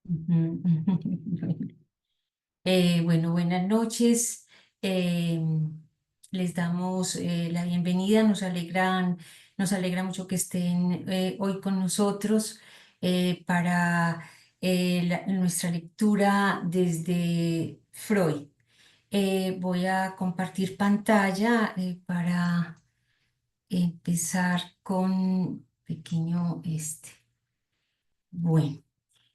Ujú. Bueno, buenas noches. Eh, Les damos la bienvenida. Nos alegra mucho que estén hoy con nosotros para nuestra lectura desde Freud. Voy a compartir pantalla para empezar con pequeño este. Bueno.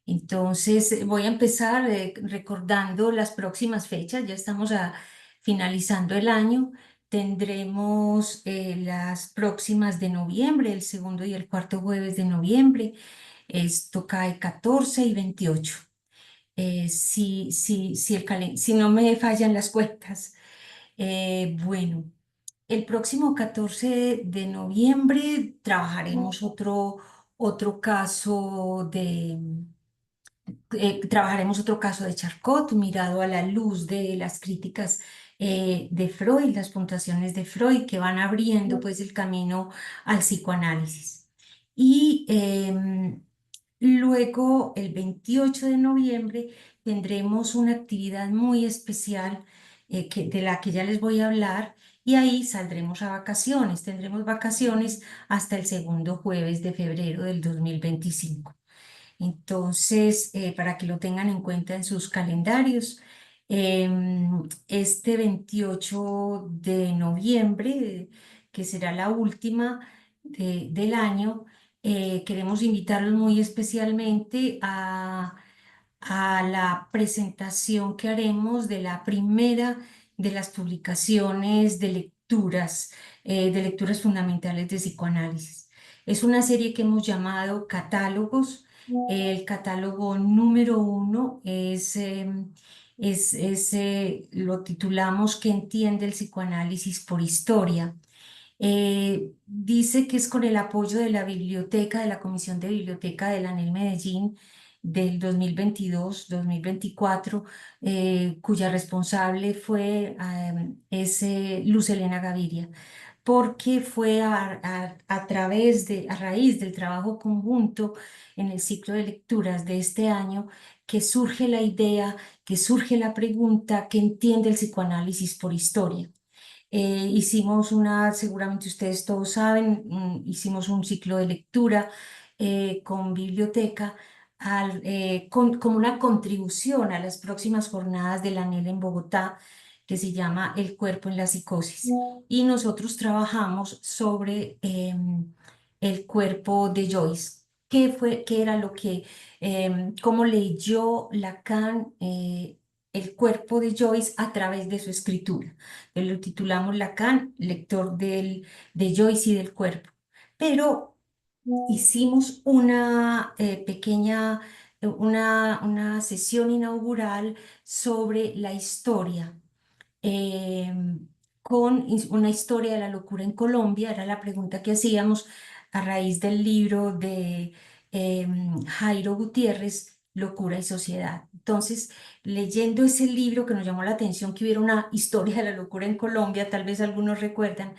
Entonces, voy a empezar recordando las próximas fechas. Ya estamos finalizando el año. Tendremos las próximas de noviembre, el segundo y el cuarto jueves de noviembre. Esto cae 14 y 28. Si no me fallan las cuentas. Bueno, el próximo 14 de noviembre trabajaremos otro caso trabajaremos otro caso de Charcot mirado a la luz de las críticas de Freud, las puntuaciones de Freud que van abriendo pues el camino al psicoanálisis. Y luego, el 28 de noviembre, tendremos una actividad muy especial de la que ya les voy a hablar y ahí saldremos a vacaciones. Tendremos vacaciones hasta el segundo jueves de febrero del 2025. Entonces, para que lo tengan en cuenta en sus calendarios, este 28 de noviembre, que será la última del año, queremos invitarlos muy especialmente a la presentación que haremos de la primera de las publicaciones de lecturas fundamentales de psicoanálisis. Es una serie que hemos llamado Catálogos. El catálogo número uno lo titulamos ¿Qué entiende el psicoanálisis por historia? Dice que es con el apoyo de la biblioteca, de la Comisión de Biblioteca de la ANEL Medellín del 2022-2024, cuya responsable es Luz Helena Gaviria, porque fue a raíz del trabajo conjunto en el ciclo de lecturas de este año que surge la idea, que surge la pregunta, ¿qué entiende el psicoanálisis por historia? Seguramente ustedes todos saben, hicimos un ciclo de lectura con biblioteca como una contribución a las próximas jornadas de la ANEL en Bogotá, que se llama El cuerpo en la psicosis. Y nosotros trabajamos sobre el cuerpo de Joyce. ¿Qué era cómo leyó Lacan el cuerpo de Joyce a través de su escritura? Lo titulamos Lacan, lector de Joyce y del cuerpo. Pero hicimos una sesión inaugural sobre la historia, eh, una historia de la locura en Colombia. Era la pregunta que hacíamos a raíz del libro de Jairo Gutiérrez, Locura y Sociedad. Entonces, leyendo ese libro que nos llamó la atención, que hubiera una historia de la locura en Colombia, tal vez algunos recuerdan,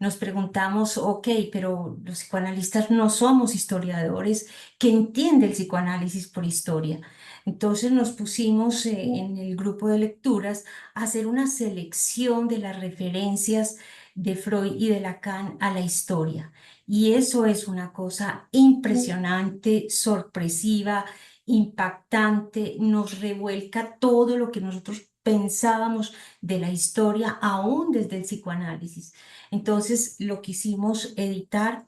nos preguntamos, ok, pero los psicoanalistas no somos historiadores, ¿qué entiende el psicoanálisis por historia? Entonces nos pusimos en el grupo de lecturas hacer una selección de las referencias de Freud y de Lacan a la historia. Y eso es una cosa impresionante, sorpresiva, impactante, nos revuelca todo lo que nosotros pensábamos de la historia, aún desde el psicoanálisis. Entonces lo quisimos editar,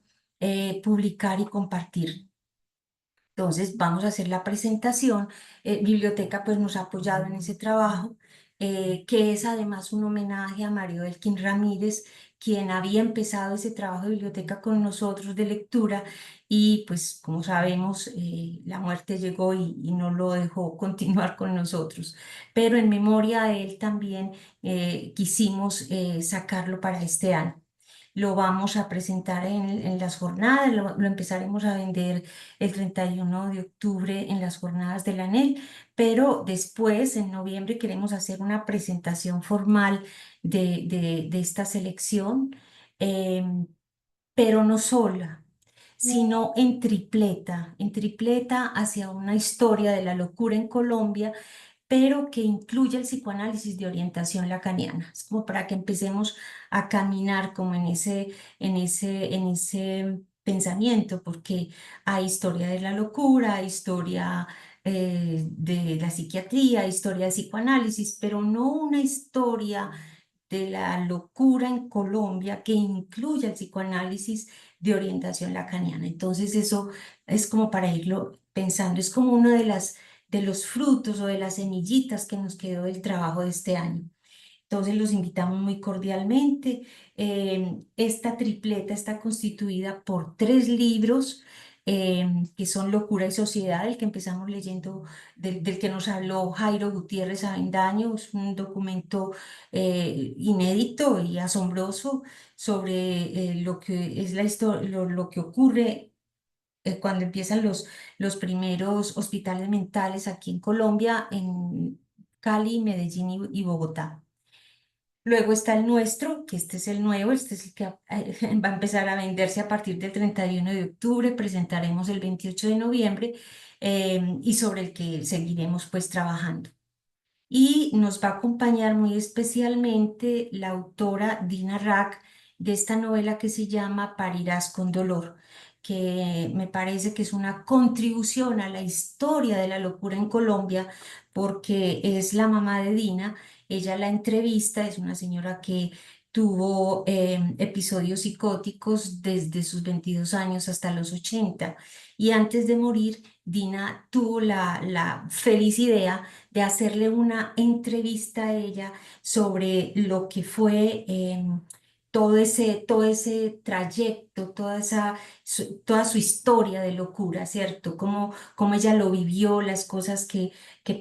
publicar y compartir. Entonces, vamos a hacer la presentación. Biblioteca pues nos ha apoyado en ese trabajo, que es además un homenaje a Mario Elkin Ramírez, quien había empezado ese trabajo de biblioteca con nosotros de lectura y pues como sabemos, la muerte llegó y no lo dejó continuar con nosotros. Pero en memoria de él también quisimos sacarlo para este año. Lo vamos a presentar en las jornadas, lo empezaremos a vender el 31 de octubre en las jornadas de la ANEL, pero después, en noviembre, queremos hacer una presentación formal de esta selección, em, pero no sola. sino en tripleta hacia una historia de la locura en Colombia, pero que incluye el psicoanálisis de orientación lacaniana. Es como para que empecemos a caminar como en ese pensamiento, porque hay historia de la locura, hay historia de la psiquiatría, hay historia de psicoanálisis, pero no una historia de la locura en Colombia que incluya el psicoanálisis de orientación lacaniana. Entonces eso es como para irlo pensando, es como uno de los frutos o de las semillitas que nos quedó del trabajo de este año. Entonces los invitamos muy cordialmente. Esta tripleta está constituida por 3 libros que son Locura y Sociedad, el que empezamos leyendo, del que nos habló Jairo Gutiérrez Avendaño. Es un documento inédito y asombroso sobre lo que es la historia, lo que ocurre cuando empiezan los primeros hospitales mentales aquí en Colombia, en Cali, Medellín y Bogotá. Luego está el nuestro, que este es el nuevo, este es el que va a empezar a venderse a partir del 31 de octubre, presentaremos el 28 de noviembre y sobre el que seguiremos pues trabajando. Y nos va a acompañar muy especialmente la autora Dina Rack de esta novela que se llama Parirás con dolor, que me parece que es una contribución a la historia de la locura en Colombia, porque es la mamá de Dina. Ella la entrevista, es una señora que tuvo episodios psicóticos desde sus 22 años hasta los 80, y antes de morir, Dina tuvo la feliz idea de hacerle una entrevista a ella sobre lo que fue todo ese trayecto, toda su historia de locura, ¿cierto? Cómo ella lo vivió, las cosas que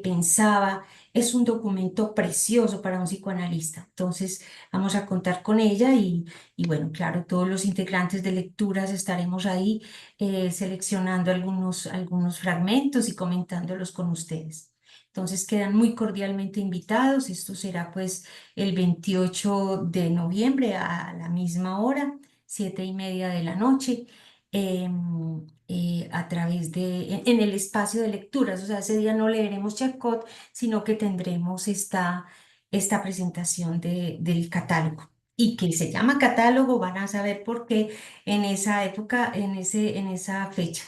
pensaba. Es un documento precioso para un psicoanalista. Entonces, vamos a contar con ella y bueno, claro, todos los integrantes de lecturas estaremos ahí seleccionando algunos fragmentos y comentándolos con ustedes. Entonces quedan muy cordialmente invitados. Esto será pues el 28 de noviembre a la misma hora, 7:30 de la noche, a través en el espacio de lecturas. O sea, ese día no leeremos Charcot, sino que tendremos esta presentación del catálogo. Y que se llama catálogo, van a saber por qué en esa época, en esa fecha.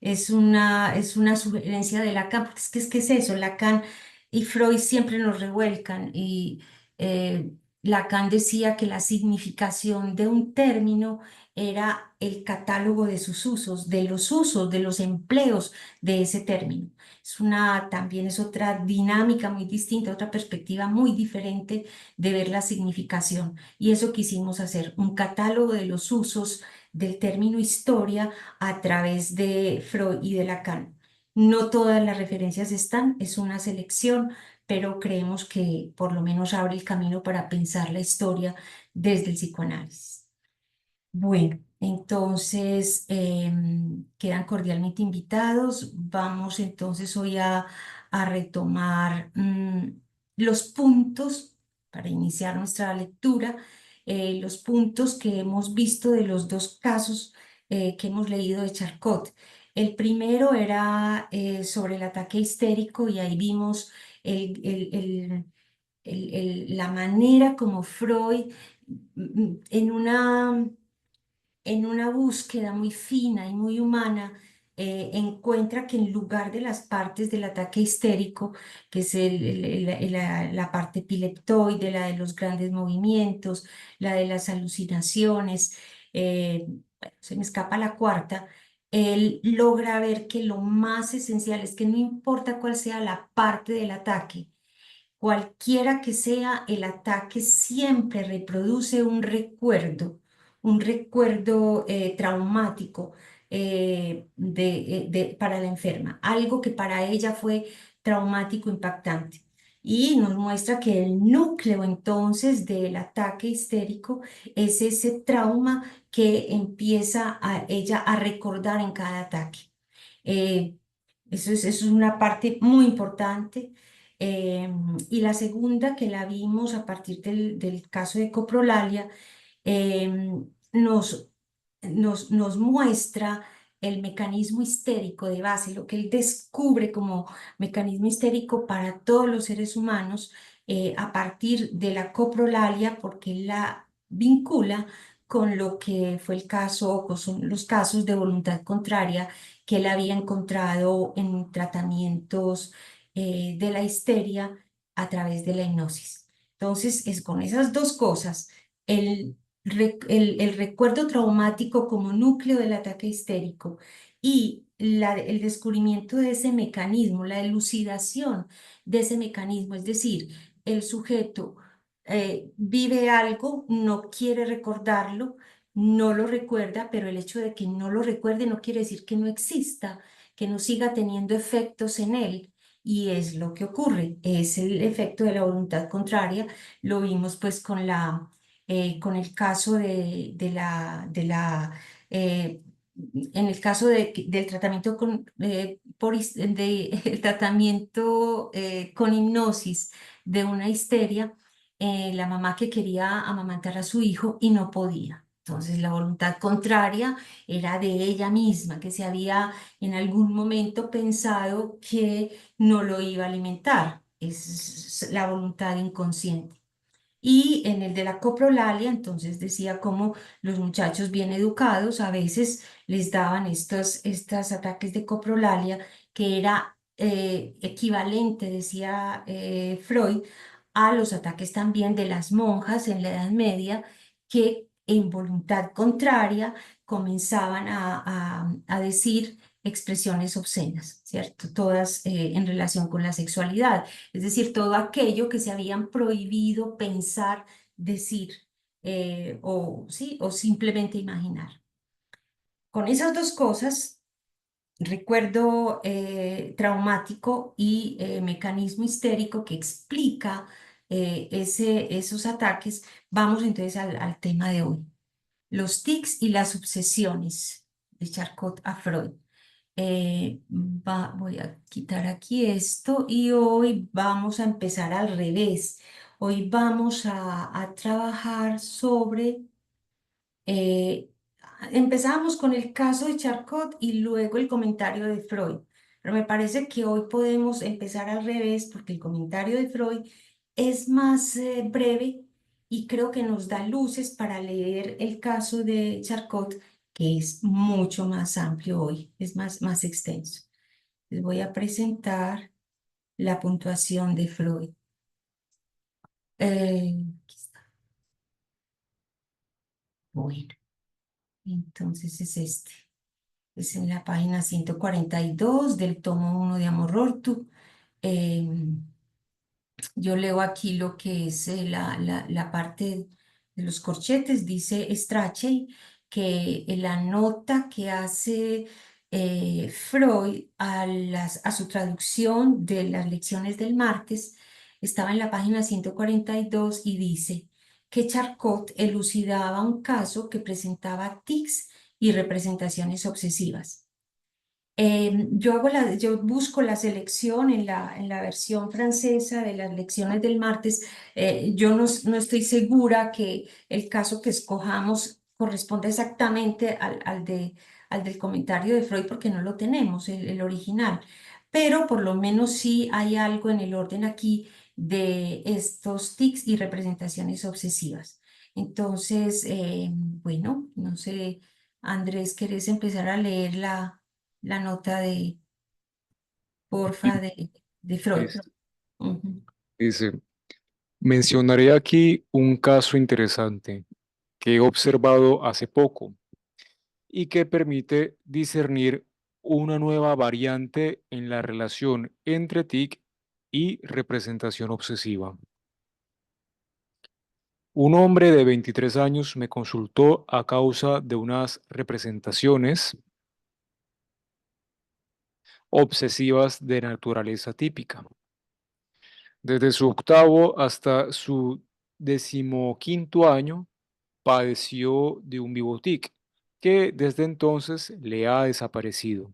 Es una sugerencia de Lacan, porque es que es eso, Lacan y Freud siempre nos revuelcan, y eh, Lacan decía que la significación de un término era el catálogo de sus usos, de los usos, de los empleos de ese término. También es otra dinámica muy distinta, otra perspectiva muy diferente de ver la significación. Y eso quisimos hacer, un catálogo de los usos del término historia a través de Freud y de Lacan. No todas las referencias están, es una selección, pero creemos que por lo menos abre el camino para pensar la historia desde el psicoanálisis. Bueno, entonces quedan cordialmente invitados. Vamos entonces hoy a retomar los puntos para iniciar nuestra lectura, los puntos que hemos visto de los 2 casos que hemos leído de Charcot. El primero era sobre el ataque histérico, y ahí vimos el- el- el- la manera como Freud, en una búsqueda muy fina y muy humana, encuentra que en lugar de las partes del ataque histérico, que es la parte epileptoide, la de los grandes movimientos, la de las alucinaciones, bueno, se me escapa la cuarta. Él logra ver que lo más esencial es que no importa cuál sea la parte del ataque, cualquiera que sea el ataque, siempre reproduce un recuerdo traumático para la enferma, algo que para ella fue traumático, impactante. Y nos muestra que el núcleo entonces del ataque histérico es ese trauma que empieza ella a recordar en cada ataque. Eh, eso es una parte muy importante. Y la segunda, que la vimos a partir del caso de coprolalia, nos nos muestra el mecanismo histérico de base, lo que él descubre como mecanismo histérico para todos los seres humanos a partir de la coprolalia, porque él la vincula con lo que fue el caso, o son los casos de voluntad contraria que él había encontrado en tratamientos de la histeria a través de la hipnosis. Entonces, es con esas dos cosas, el el recuerdo traumático como núcleo del ataque histérico y el descubrimiento de ese mecanismo, la elucidación de ese mecanismo, es decir, el sujeto vive algo, no quiere recordarlo, no lo recuerda, pero el hecho de que no lo recuerde no quiere decir que no exista, que no siga teniendo efectos en él. Y es lo que ocurre, es el efecto de la voluntad contraria. Lo vimos pues con el caso eh, en el caso del tratamiento el tratamiento con hipnosis de una histeria, la mamá que quería amamantar a su hijo y no podía. Entonces la voluntad contraria era de ella misma, que se había en algún momento pensado que no lo iba a alimentar. Es la voluntad inconsciente. Y en el de la coprolalia, entonces decía cómo los muchachos bien educados a veces les daban estos ataques de coprolalia, que era equivalente, decía Freud, a los ataques también de las monjas en la Edad Media, que en voluntad contraria comenzaban a decir expresiones obscenas, ¿cierto? Todas en relación con la sexualidad. Es decir, todo aquello que se habían prohibido pensar, decir sí, o simplemente imaginar. Con esas dos cosas, recuerdo traumático y mecanismo histérico que explica esos ataques, vamos entonces al tema de hoy. Los tics y las obsesiones de Charcot a Freud. Voy a quitar aquí esto y hoy vamos a empezar al revés. Hoy vamos a trabajar sobre, eh, empezamos con el caso de Charcot y luego el comentario de Freud. Pero me parece que hoy podemos empezar al revés porque el comentario de Freud es más breve y creo que nos da luces para leer el caso de Charcot, que es mucho más amplio hoy, es más extenso. Les voy a presentar la puntuación de Freud. Aquí está. Bueno, entonces es este. Es en la página 142 del tomo 1 de Amor Rortu. Yo leo aquí lo que es la parte de los corchetes. Dice Strachey que la nota que hace Freud a su traducción de las lecciones del martes estaba en la página 142 y dice que Charcot elucidaba un caso que presentaba tics y representaciones obsesivas. Yo busco la selección en la versión francesa de las lecciones del martes. Yo no estoy segura que el caso que escojamos corresponda exactamente al del comentario de Freud porque no lo tenemos, el original. Pero por lo menos sí hay algo en el orden aquí de estos tics y representaciones obsesivas. Entonces, bueno, no sé, Andrés, ¿querés empezar a leer la nota Y porfa, de Freud? listo. Ujú. Dice, mencionaré aquí un caso interesante que he observado hace poco y que permite discernir una nueva variante en la relación entre TIC y representación obsesiva. Un hombre de 23 años me consultó a causa de unas representaciones obsesivas de naturaleza típica. Desde su octavo hasta su decimoquinto año, padeció de un vivotic que desde entonces le ha desaparecido.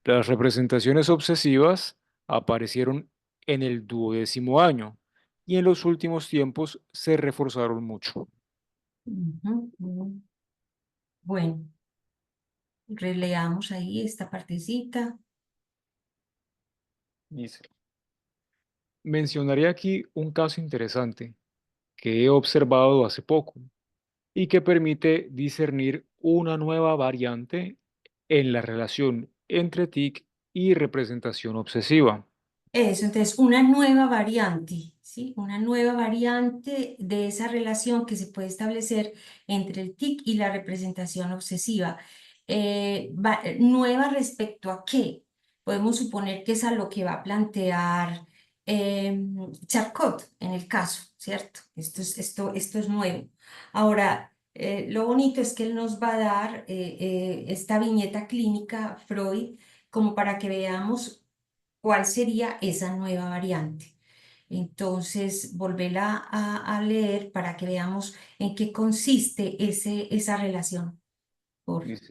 Las representaciones obsesivas aparecieron en el duodécimo año y en los últimos tiempos se reforzaron mucho. Ujú, ujú. Bueno, releamos ahí esta partecita. Dice, mencionaré aquí un caso interesante que he observado hace poco y que permite discernir una nueva variante en la relación entre TIC y representación obsesiva. Eso, entonces, una nueva variante, ¿sí? Una nueva variante de esa relación que se puede establecer entre el TIC y la representación obsesiva. ¿Nueva respecto a qué? Podemos suponer que es a lo que va a plantear Charcot en el caso, ¿cierto? Esto es nuevo. Ahora, lo bonito es que él nos va a dar esta viñeta clínica, Freud, como para que veamos cuál sería esa nueva variante. Entonces, volverla a leer para que veamos en qué consiste esa relación. Por, Dice,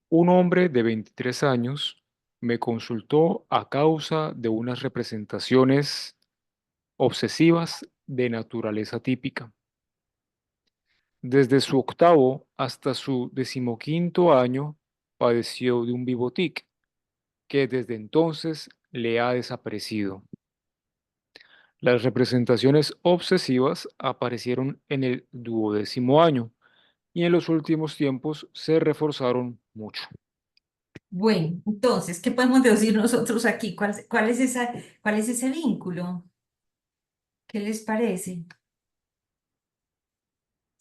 un hombre de 23 años me consultó a causa de unas representaciones obsesivas de naturaleza típica. Desde su octavo hasta su decimoquinto año padeció de un vivotic que desde entonces le ha desaparecido. Las representaciones obsesivas aparecieron en el duodécimo año y en los últimos tiempos se reforzaron mucho. bueno, entonces, ¿qué podemos decir nosotros aquí? ¿Cuál es ese vínculo? ¿Qué les parece? O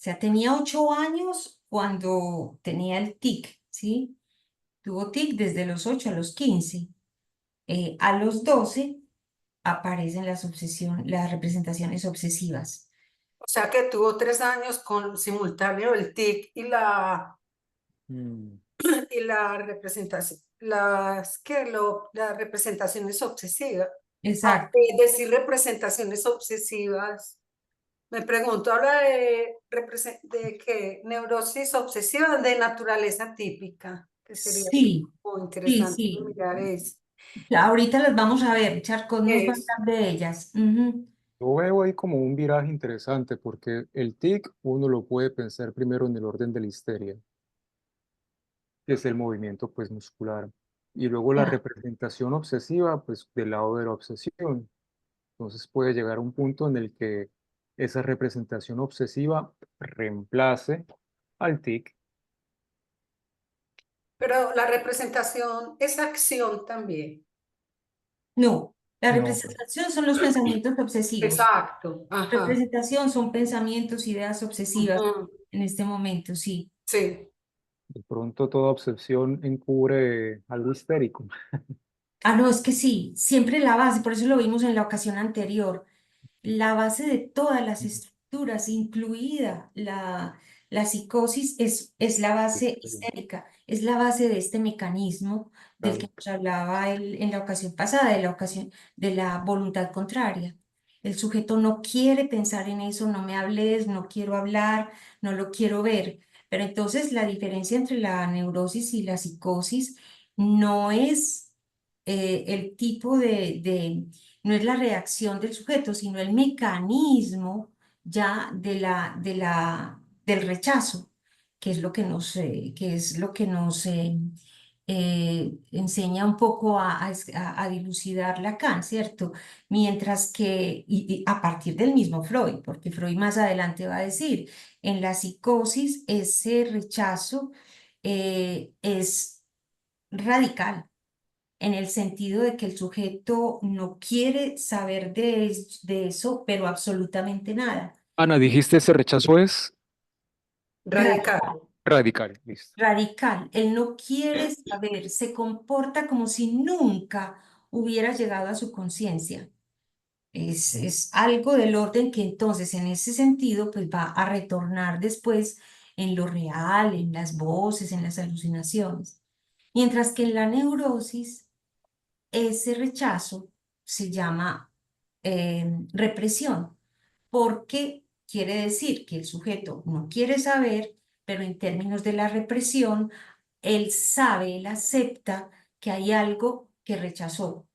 sea, tenía 8 años cuando tenía el tic, ¿sí? Tuvo tic desde los 8 a los 15. A los 12 aparecen las representaciones obsesivas. O sea que tuvo 3 años con simultáneo el TIC Mm, y la representación, las representaciones obsesivas. Exacto. Decir representaciones obsesivas, me pregunto, habla de que neurosis obsesiva de naturaleza típica, que sería Sí, como sí, interesante sí. mirar eso. Ahorita las vamos a ver. Charcot nos va a Es, hablar de ellas. Ujú. Yo veo ahí como un viraje interesante porque el tic uno lo puede pensar primero en el orden de la histeria, que es el movimiento pues muscular, y luego la Ah, representación obsesiva pues del lado de la obsesión. Entonces puede llegar a un punto en el que esa representación obsesiva reemplace al tic. pero la representación es acción también. no, la No. representación son los pensamientos obsesivos. Exacto, ajá. Representación son pensamientos, ideas obsesivas Ujú, en este momento, sí. sí. De pronto toda obsesión encubre algo histérico. Ah, no, es que sí, siempre la base, por eso lo vimos en la ocasión anterior. La base de todas las estructuras, incluida la psicosis, es la base histérica, es la base de este mecanismo del Claro. que nos hablaba él en la ocasión pasada, de la voluntad contraria. El sujeto no quiere pensar en eso, no me hables, no quiero hablar, no lo quiero ver. Pero entonces la diferencia entre la neurosis y la psicosis no es el tipo no es la reacción del sujeto, sino el mecanismo ya del rechazo, que es lo que nos enseña un poco a dilucidar Lacan, ¿cierto? Mientras que, y a partir del mismo Freud, porque Freud más adelante va a decir, en la psicosis ese rechazo es radical en el sentido de que el sujeto no quiere saber de eso, pero absolutamente nada. Ana, dijiste ese rechazo es Radical. radical. Listo. Radical. Él no quiere saber, se comporta como si nunca hubiera llegado a su conciencia. Es algo del orden que entonces en ese sentido pues va a retornar después en lo real, en las voces, en las alucinaciones. Mientras que en la neurosis ese rechazo se llama represión, porque quiere decir que el sujeto no quiere saber, pero en términos de la represión, él sabe, él acepta que hay algo que rechazó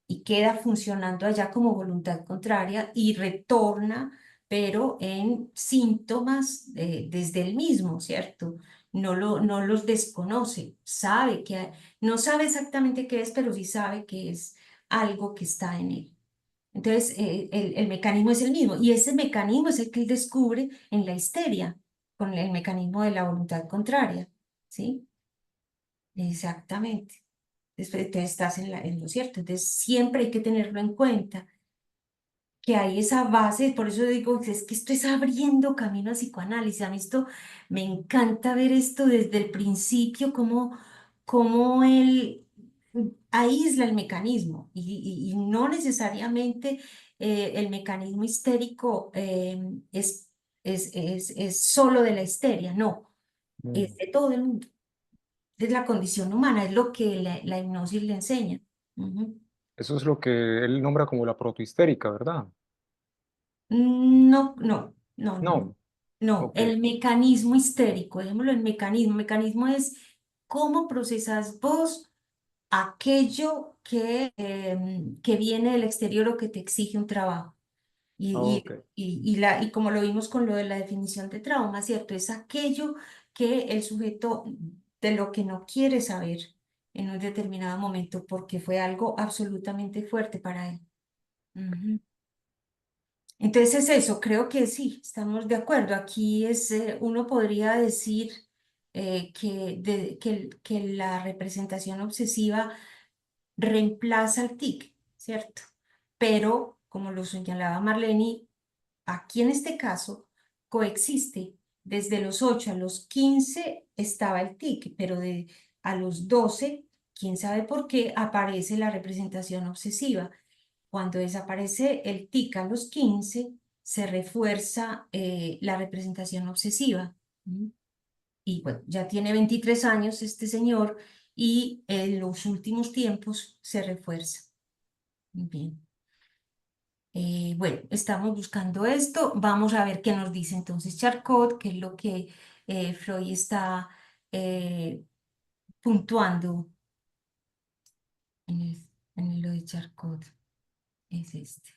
y queda funcionando allá como voluntad contraria y retorna pero en síntomas desde el mismo, ¿cierto? No los desconoce, sabe no sabe exactamente qué es, pero sí sabe que es algo que está en él. Entonces, el mecanismo es el mismo y ese mecanismo es el que él descubre en la histeria, con el mecanismo de la voluntad contraria, ¿sí? Exactamente. Entonces, estás en lo cierto. Entonces, siempre hay que tenerlo en cuenta que hay esa base, por eso digo, es que esto es abriendo camino a psicoanálisis. A mí esto me encanta ver esto desde el principio, cómo él aísla el mecanismo y no necesariamente el mecanismo histérico es solo de la histeria, no, es Mm. de todo el mundo, es la condición humana, es lo que la hipnosis le enseña. Ujú. Eso es lo que él nombra como la protohistérica, ¿verdad? No, no, no, no, no. No, No, ok, el mecanismo histérico, dejémoslo en mecanismo. Mecanismo es cómo procesas vos aquello que viene del exterior o que te exige un trabajo. ok. Y como lo vimos con lo de la definición de trauma, ¿cierto? Es aquello que el sujeto de lo que no quiere saber en un determinado momento porque fue algo absolutamente fuerte para él. Ujú. Entonces es eso, creo que sí, estamos de acuerdo. Aquí uno podría decir que la representación obsesiva reemplaza al tic, ¿cierto? Pero, como lo señalaba Marlene, aquí en este caso coexiste. Desde los 8 a los 15 estaba el tic, pero a los 12, quién sabe por qué, aparece la representación obsesiva. Cuando desaparece el tic a los 15, se refuerza la representación obsesiva. ¿Mm? Y bueno, ya tiene 23 años este señor y en los últimos tiempos se refuerza. Muy bien. Bueno, estamos buscando esto. Vamos a ver qué nos dice entonces Charcot, qué es lo que Freud está eh, puntuando en lo de Charcot. Es este.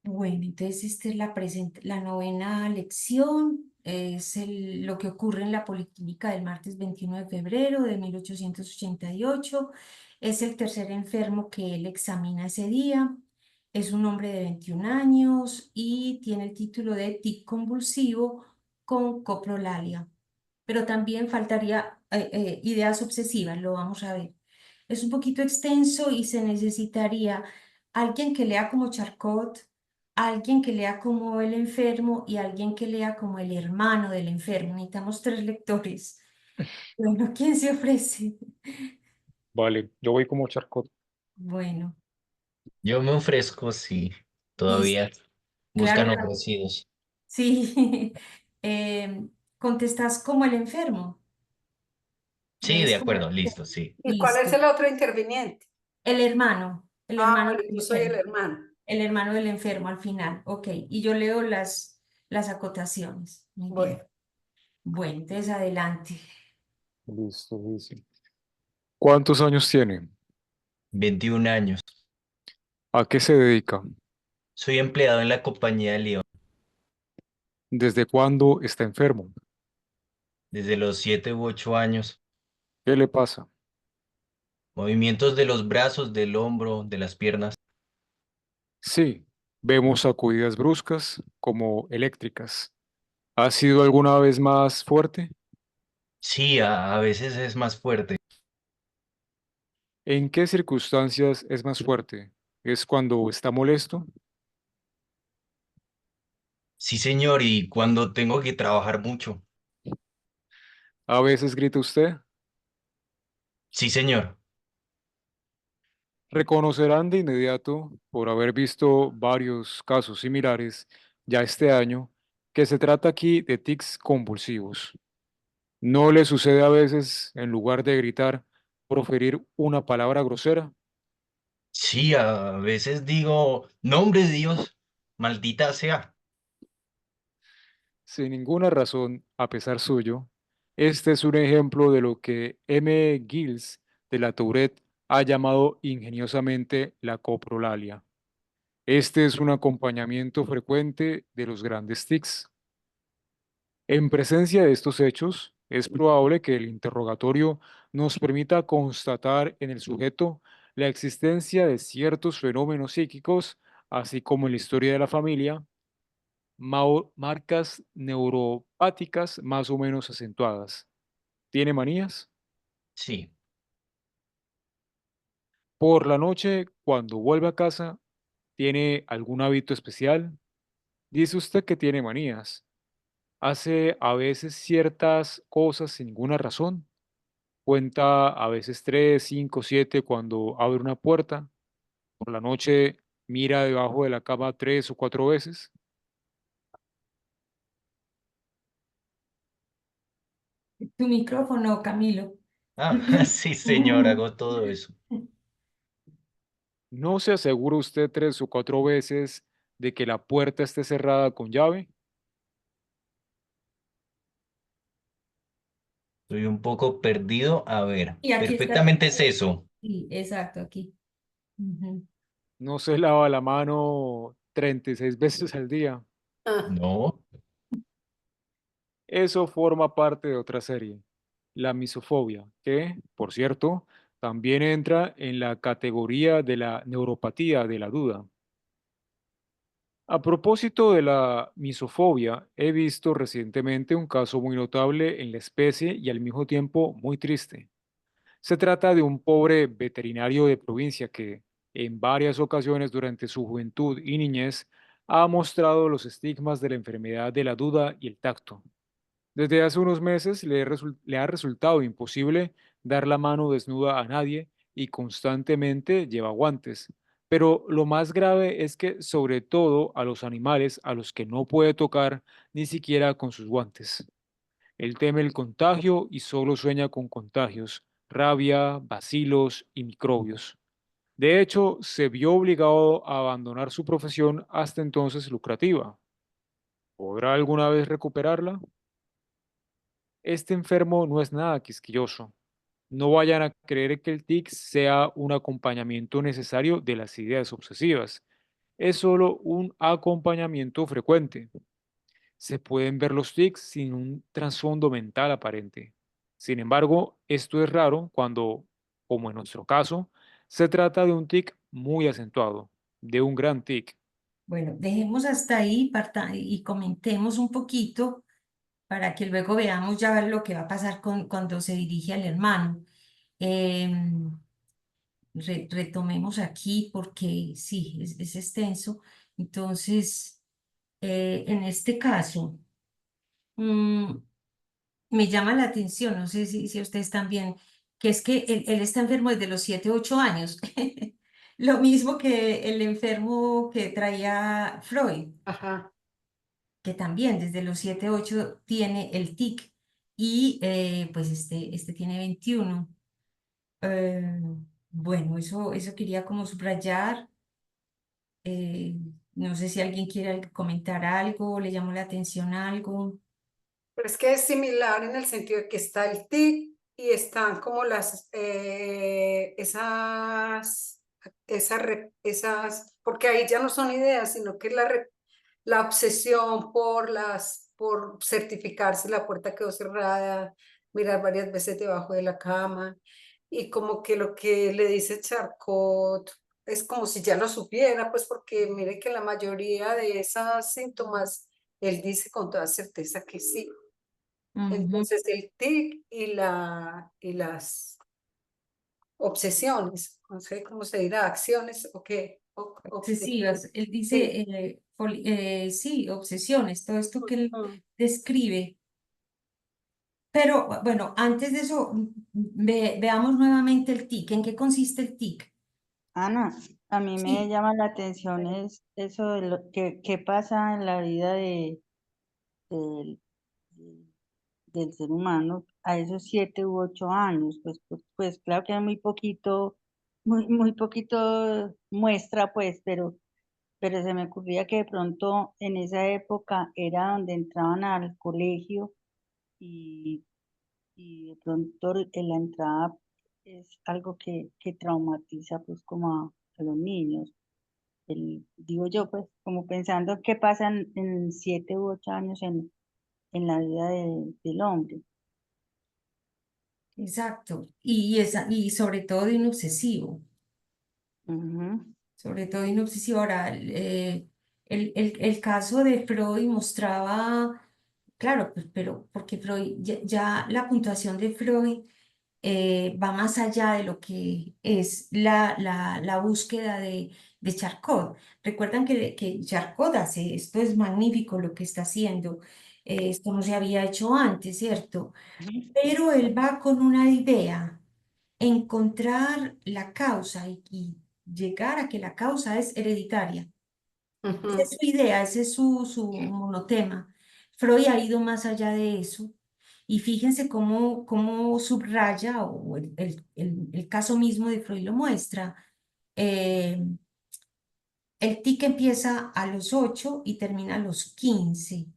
Bueno, entonces esta es la novena lección, es lo que ocurre en la Policlínica del martes 21 de febrero de 1888. Es el tercer enfermo que él examina ese día. Es un hombre de 21 años y tiene el título de tic convulsivo con coprolalia. Pero también faltaría ideas obsesivas, lo vamos a ver. Es un poquito extenso y se necesitaría alguien que lea como Charcot, alguien que lea como el enfermo y alguien que lea como el hermano del enfermo. Necesitamos tres lectores. Bueno, ¿quién se ofrece? Vale, yo voy como Charcot. Bueno, Yo me ofrezco si listo. todavía buscan Claro, ofrecidos. sí. Contestas como el enfermo. Sí, Lees de como acuerdo, listo, sí. ¿Y cuál es listo. el otro interviniente? El Ah, hermano bueno, del yo soy el enfermo. hermano. El hermano del enfermo al final. Ok. Y yo leo las acotaciones. Muy bien. Bueno, Bueno, entonces adelante. Listo, dice. ¿Cuántos años tiene? 21 años. ¿A qué se dedica? Soy empleado en la compañía de León ¿Desde cuándo está enfermo? desde los 7 u 8 años. ¿Qué le pasa? Movimientos de los brazos, del hombro, de las piernas. Sí, vemos sacudidas bruscas como eléctricas. ¿Ha sido alguna vez más fuerte? Sí, a veces es más fuerte. ¿En qué circunstancias es más fuerte? ¿Es cuando está molesto? Sí, señor, y cuando tengo que trabajar mucho. ¿A veces grita usted? Sí, señor. Reconocerán de inmediato, por haber visto varios casos similares ya este año, que se trata aquí de tics convulsivos. ¿No le sucede a veces, en lugar de gritar, proferir una palabra grosera? Sí, a veces digo, nombre de Dios, maldita sea. Sin ninguna razón, a pesar suyo, este es un ejemplo de lo que M. Giles de la Tourette ha llamado ingeniosamente la coprolalia. Este es un acompañamiento frecuente de los grandes tics. En presencia de estos hechos, es probable que el interrogatorio nos permita constatar en el sujeto la existencia de ciertos fenómenos psíquicos, así como en la historia de la familia, marcas neuropáticas más o menos acentuadas. ¿Tiene manías? Sí, Por la noche, cuando vuelve a casa, ¿tiene algún hábito especial? Dice usted que tiene manías. ¿Hace a veces ciertas cosas sin ninguna razón? Cuenta a veces 3, 5, 7 cuando abre una puerta. Por la noche mira debajo de la cama 3 o 4 veces. Tu micrófono, Camilo. ah, sí, señor, hago todo eso. ¿No se asegura usted 3 o 4 veces de que la puerta esté cerrada con llave? Estoy un poco perdido. A ver, Y aquí está. perfectamente es eso. Sí, exacto, aquí. Ujú. ¿No se lava la mano 36 veces al día? Ah, No, Eso forma parte de otra serie, la misofobia, que, por cierto, también entra en la categoría de la neuropatía de la duda. A propósito de la misofobia, he visto recientemente un caso muy notable en la especie y al mismo tiempo muy triste. Se trata de un pobre veterinario de provincia que, en varias ocasiones durante su juventud y niñez, ha mostrado los estigmas de la enfermedad de la duda y el tacto. Desde hace unos meses le ha resultado imposible dar la mano desnuda a nadie y constantemente lleva guantes. Pero lo más grave es que sobre todo a los animales a los que no puede tocar ni siquiera con sus guantes. Él teme el contagio y solo sueña con contagios, rabia, bacilos y microbios. De hecho, se vio obligado a abandonar su profesión hasta entonces lucrativa. ¿Podrá alguna vez recuperarla? Este enfermo no es nada quisquilloso. No vayan a creer que el tic sea un acompañamiento necesario de las ideas obsesivas. Es solo un acompañamiento frecuente. Se pueden ver los tics sin un trasfondo mental aparente. Sin embargo, esto es raro cuando, como en nuestro caso, se trata de un tic muy acentuado, de un gran tic. Bueno, dejemos hasta ahí y comentemos un poquito para que luego veamos ya lo que va a pasar cuando se dirige al hermano. Em, retomemos aquí porque sí, es extenso. Entonces, en este caso, mm, me llama la atención, no sé si ustedes también, que es que él está enfermo desde los 7 8 años. Lo mismo que el enfermo que traía Freud, ajá. que también desde los 7 8 tiene el tic y pues este tiene 21. Eh, bueno, eso quería como subrayar. Eh, no sé si alguien quiere comentar algo, le llamó la atención algo. Pero es que es similar en el sentido de que está el TIC y están como porque ahí ya no son ideas, sino que es la obsesión por certificarse, la puerta quedó cerrada, mirar varias veces debajo de la cama, y como que lo que le dice Charcot es como si ya lo supiera, pues porque mire que la mayoría de esos síntomas, él dice con toda certeza que sí. Ujú. Entonces el tic y las obsesiones, no sé cómo se dirá, acciones o qué, Obsesivas. Él dice, sí. sí, obsesiones, todo esto que él Ujú. describe. Pero bueno, antes de eso, veamos nuevamente el TIC. ¿En qué consiste el TIC? Ana, a mí me Sí. llama la atención es eso de lo que pasa en la vida del, del ser humano a esos 7 u 8 años. Pues claro que es muy poquito, muy poquito muestra, pues, pero se me ocurría que de pronto en esa época era donde entraban al colegio y, y de pronto en la entrada es algo que traumatiza pues como a los niños. digo yo, pues, como pensando qué pasa en 7 u 8 años en la vida del hombre. Exacto. Y sobre todo de un obsesivo. Ujú. Sobre todo de un obsesivo. Ahora, el caso de Freud mostraba, claro, pues, pero porque Freud, ya la puntuación de Freud va más allá de lo que es la búsqueda de Charcot. Recuerdan que Charcot hace, esto es magnífico lo que está haciendo, esto no se había hecho antes, ¿cierto? Ujú. Pero él va con una idea, encontrar la causa y llegar a que la causa es hereditaria. Esa es Ujú. su idea, ese es su monotema. Freud ha ido más allá de eso. Y fíjense cómo subraya, o el caso mismo de Freud lo muestra. eh, el tic empieza a los 8 y termina a los 15.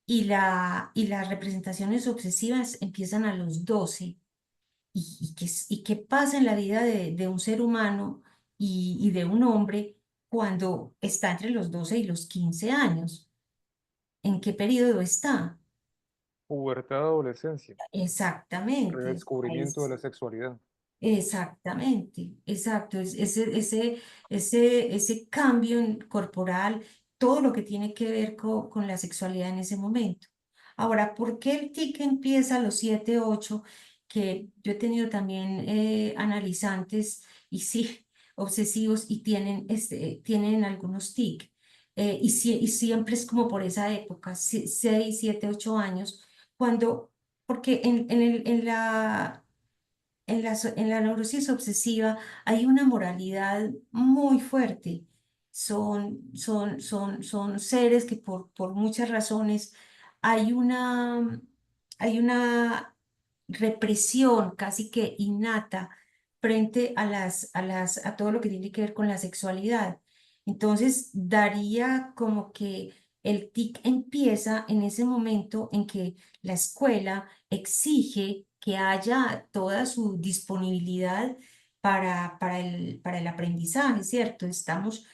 Y las representaciones obsesivas empiezan a los 12. ¿Y qué pasa en la vida de un ser humano y de un hombre cuando está entre los 12 y los 15 años? ¿En qué periodo está? Pubertad, adolescencia, Exactamente. redescubrimiento de la sexualidad. Exactamente, exacto. Ese cambio corporal, todo lo que tiene que ver con la sexualidad en ese momento. Ahora, ¿por qué el tic empieza a los 7, 8? Que yo he tenido también analizantes y sí, obsesivos y tienen algunos tic. Y siempre es como por esa época, 6, 7, 8 años, porque en la neurosis obsesiva hay una moralidad muy fuerte. Son seres que por muchas razones hay una, hay una represión casi que innata frente a todo lo que tiene que ver con la sexualidad. Entonces, daría como que el tic empieza en ese momento en que la escuela exige que haya toda su disponibilidad para el aprendizaje, ¿cierto? Estamos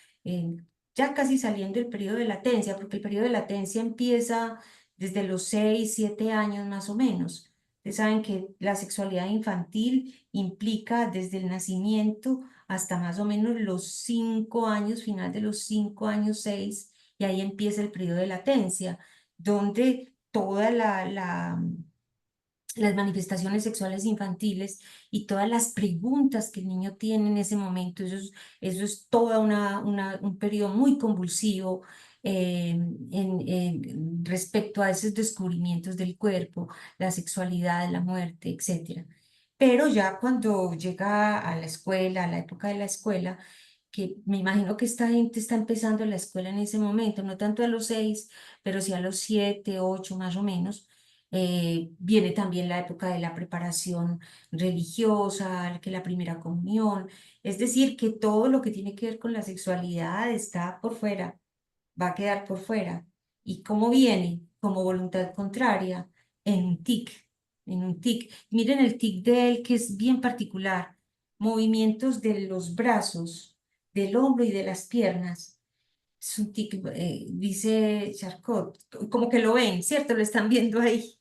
ya casi saliendo del periodo de latencia, porque el periodo de latencia empieza desde los 6, 7 años más o menos. Ustedes saben que la sexualidad infantil implica desde el nacimiento hasta más o menos los 5 años, final de los 5 años, 6, y ahí empieza el periodo de latencia, donde toda las manifestaciones sexuales infantiles y todas las preguntas que el niño tiene en ese momento, eso es toda un periodo muy convulsivo respecto a esos descubrimientos del cuerpo, la sexualidad, la muerte, etcétera. Pero ya cuando llega a la escuela, a la época de la escuela, que me imagino que esta gente está empezando la escuela en ese momento, no tanto a los 6, pero sí a los 7, 8 más o menos. Viene también la época de la preparación religiosa, que la primera comunión, es decir, que todo lo que tiene que ver con la sexualidad está por fuera, va a quedar por fuera. ¿Y cómo viene? Como voluntad contraria, en un tic, en un tic. Miren el tic de él, que es bien particular, movimientos de los brazos, del hombro y de las piernas. Es un tic, dice Charcot, como que lo ven, ¿cierto? Lo están viendo ahí.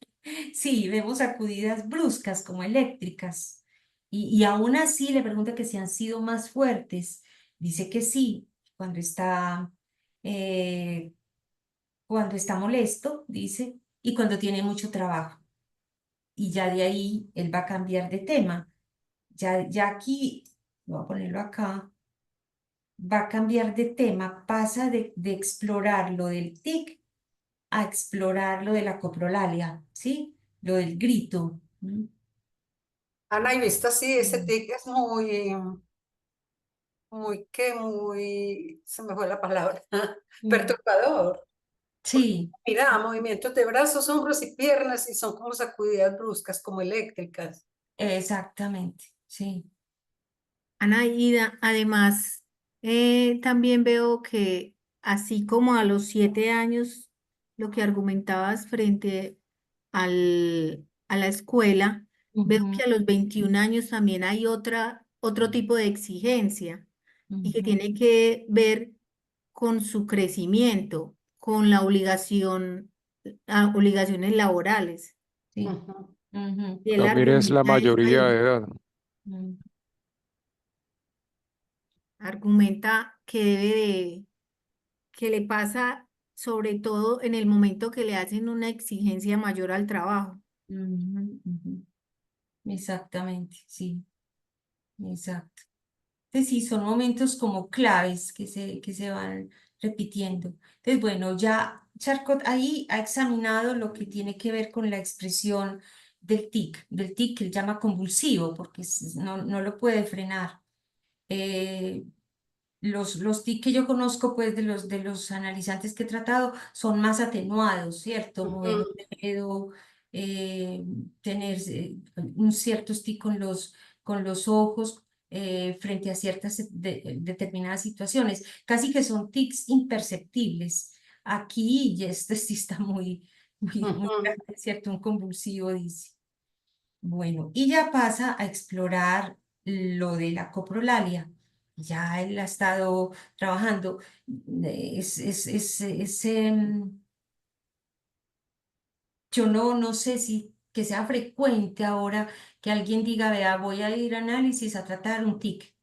Sí, vemos sacudidas bruscas como eléctricas. Y aún así le pregunta que si han sido más fuertes. Dice que sí, eh, cuando está molesto, dice, y cuando tiene mucho trabajo. Y ya de ahí él va a cambiar de tema. Ya aquí, voy a ponerlo acá, va a cambiar de tema, pasa de explorar lo del tic a explorar lo de la coprolalia, ¿sí? Lo del grito. Ana, y visto así, ese Mm. tic es muy, se me fue la palabra, Mm. perturbador. Porque Sí, mira, movimientos de brazos, hombros y piernas y son como sacudidas bruscas, como eléctricas. exactamente, sí. Anaída, además, también veo que así como a los 7 años, lo que argumentabas frente a la escuela, veo Ujú, que a los 21 años también hay otro tipo de exigencia y que ujú, tiene que ver con su crecimiento, con la obligaciones laborales. Sí. Ujú. Ujú, Y él También es la argumenta eso mayoría de ahí. edad. mm, Argumenta que que le pasa sobre todo en el momento que le hacen una exigencia mayor al trabajo. ujú, ujú. Exactamente, sí, exacto. Entonces, sí, son momentos como claves que se van repitiendo. Entonces, bueno, ya Charcot ahí ha examinado lo que tiene que ver con la expresión del tic que él llama convulsivo, porque no lo puede frenar. Eh, los TIC que yo conozco, pues, de los analizantes que he tratado, son más atenuados, ¿cierto? Mover Ujú. un dedo, tener un cierto tic con los ojos frente a ciertas determinadas situaciones. Casi que son tics imperceptibles. Aquí, y este sí está muy Ujú. grave, ¿cierto? Un convulsivo, dice. Bueno, y ya pasa a explorar lo de la coprolalia. Ya él ha estado trabajando. Yo no sé si que sea frecuente ahora que alguien diga, vea, voy a ir a análisis a tratar un tic.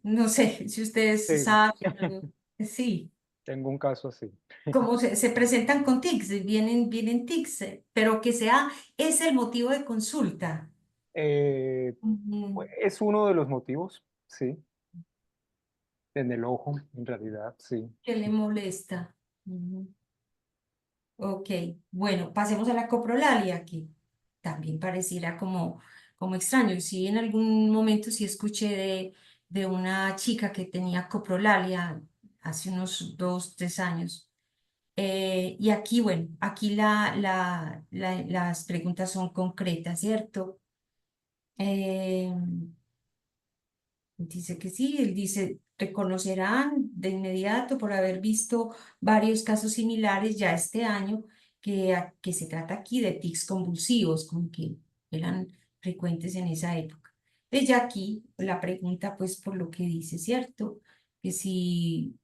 No sé si ustedes Sí, saben. Sí, tengo un caso así. cómo se presentan con tics, vienen tics, pero que sea, es el motivo de consulta. Eh, Ujú. es uno de los motivos, sí, en el ojo, en realidad, sí. ¿Qué le molesta? Ujú. Ok, bueno, pasemos a la coprolalia, que también pareciera como extraño. Sí, en algún momento sí escuché de una chica que tenía coprolalia hace unos 2, 3 años. Y aquí, bueno, aquí las preguntas son concretas, ¿cierto? Eh, Dice que sí, él dice, reconocerán de inmediato por haber visto varios casos similares ya este año que se trata aquí de tics convulsivos, como que eran frecuentes en esa época. Entonces ya aquí la pregunta, pues por lo que dice, ¿cierto? Que si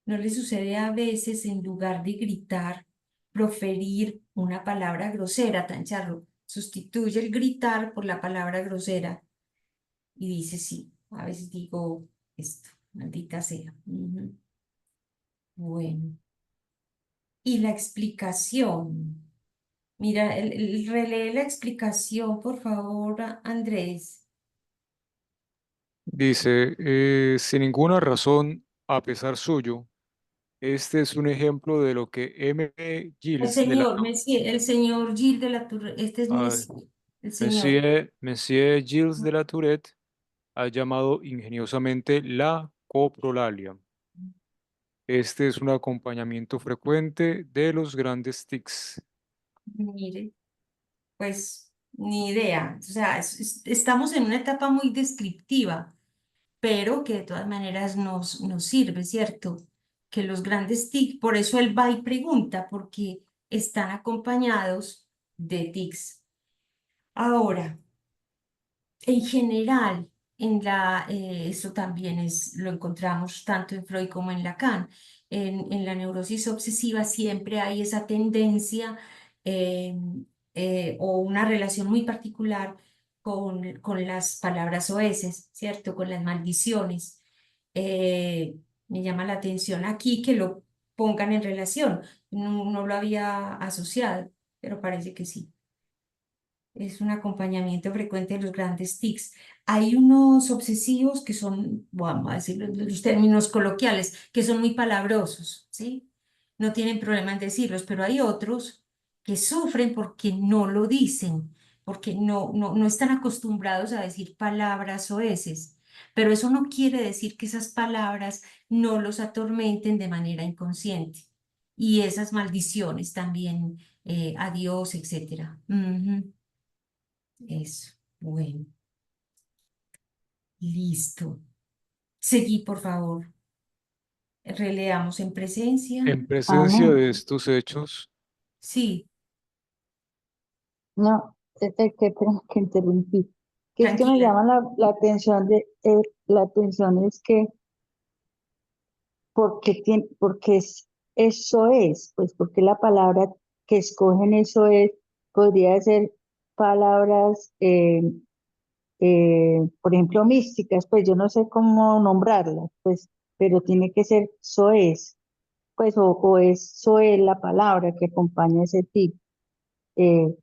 no le sucede a veces en lugar de gritar, proferir una palabra grosera, tan charro, sustituye el gritar por la palabra grosera y dice, sí, a veces digo esto, maldita sea. Ujú. Bueno, y la explicación. Mira, relee la explicación, por favor, Andrés. Dice, sin ninguna razón, a pesar suyo, este es un ejemplo de lo que M. Giles de la... El señor Gilles de la Tour, este es ah, el señor. Monsieur Gilles de la Tourette ha llamado ingeniosamente la coprolalia. Este es un acompañamiento frecuente de los grandes tics. Mire, pues ni idea. O sea, estamos en una etapa muy descriptiva, pero que de todas maneras nos sirve, ¿cierto? Que los grandes TIC, por eso él va y pregunta, porque están acompañados de TICs. Ahora, en general, eso también lo encontramos tanto en Freud como en Lacan. En la neurosis obsesiva siempre hay esa tendencia eh, o una relación muy particular con las palabras oeces, ¿cierto? Con las maldiciones. Me llama la atención aquí que lo pongan en relación. No lo había asociado, pero parece que sí. Es un acompañamiento frecuente de los grandes tics. Hay unos obsesivos que son, vamos a decir los términos coloquiales, que son muy palabrosos, ¿sí? No tienen problema en decirlos, pero hay otros que sufren porque no lo dicen, porque no están acostumbrados a decir palabras soeces. Pero eso no quiere decir que esas palabras no los atormenten de manera inconsciente. Y esas maldiciones también, adiós, etcétera. Ujú. Eso, bueno, listo. Seguí, por favor. Releamos en presencia. En presencia Amén. de estos hechos, Sí, No, qué pena que interrumpí. Que es que me Tranquila. llama la atención la atención es que porque eso es, pues porque la palabra que escogen eso es, podría ser palabras, por ejemplo, místicas, pues yo no sé cómo nombrarlas, pues, pero tiene que ser soez, pues, o es soez la palabra que acompaña ese tipo. Eh,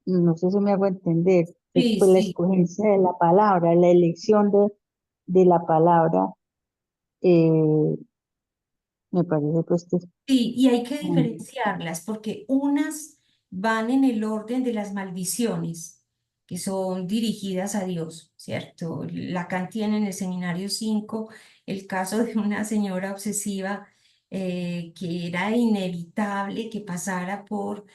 no sé si me hago entender, Sí, pues la sí. escogencia de la palabra, la elección de la palabra, eh, me parece pues que es Sí, y hay que como- diferenciarlas porque unas van en el orden de las maldiciones que son dirigidas a Dios, ¿cierto? Lacan tiene en el seminario 5 el caso de una señora obsesiva que era inevitable que pasara por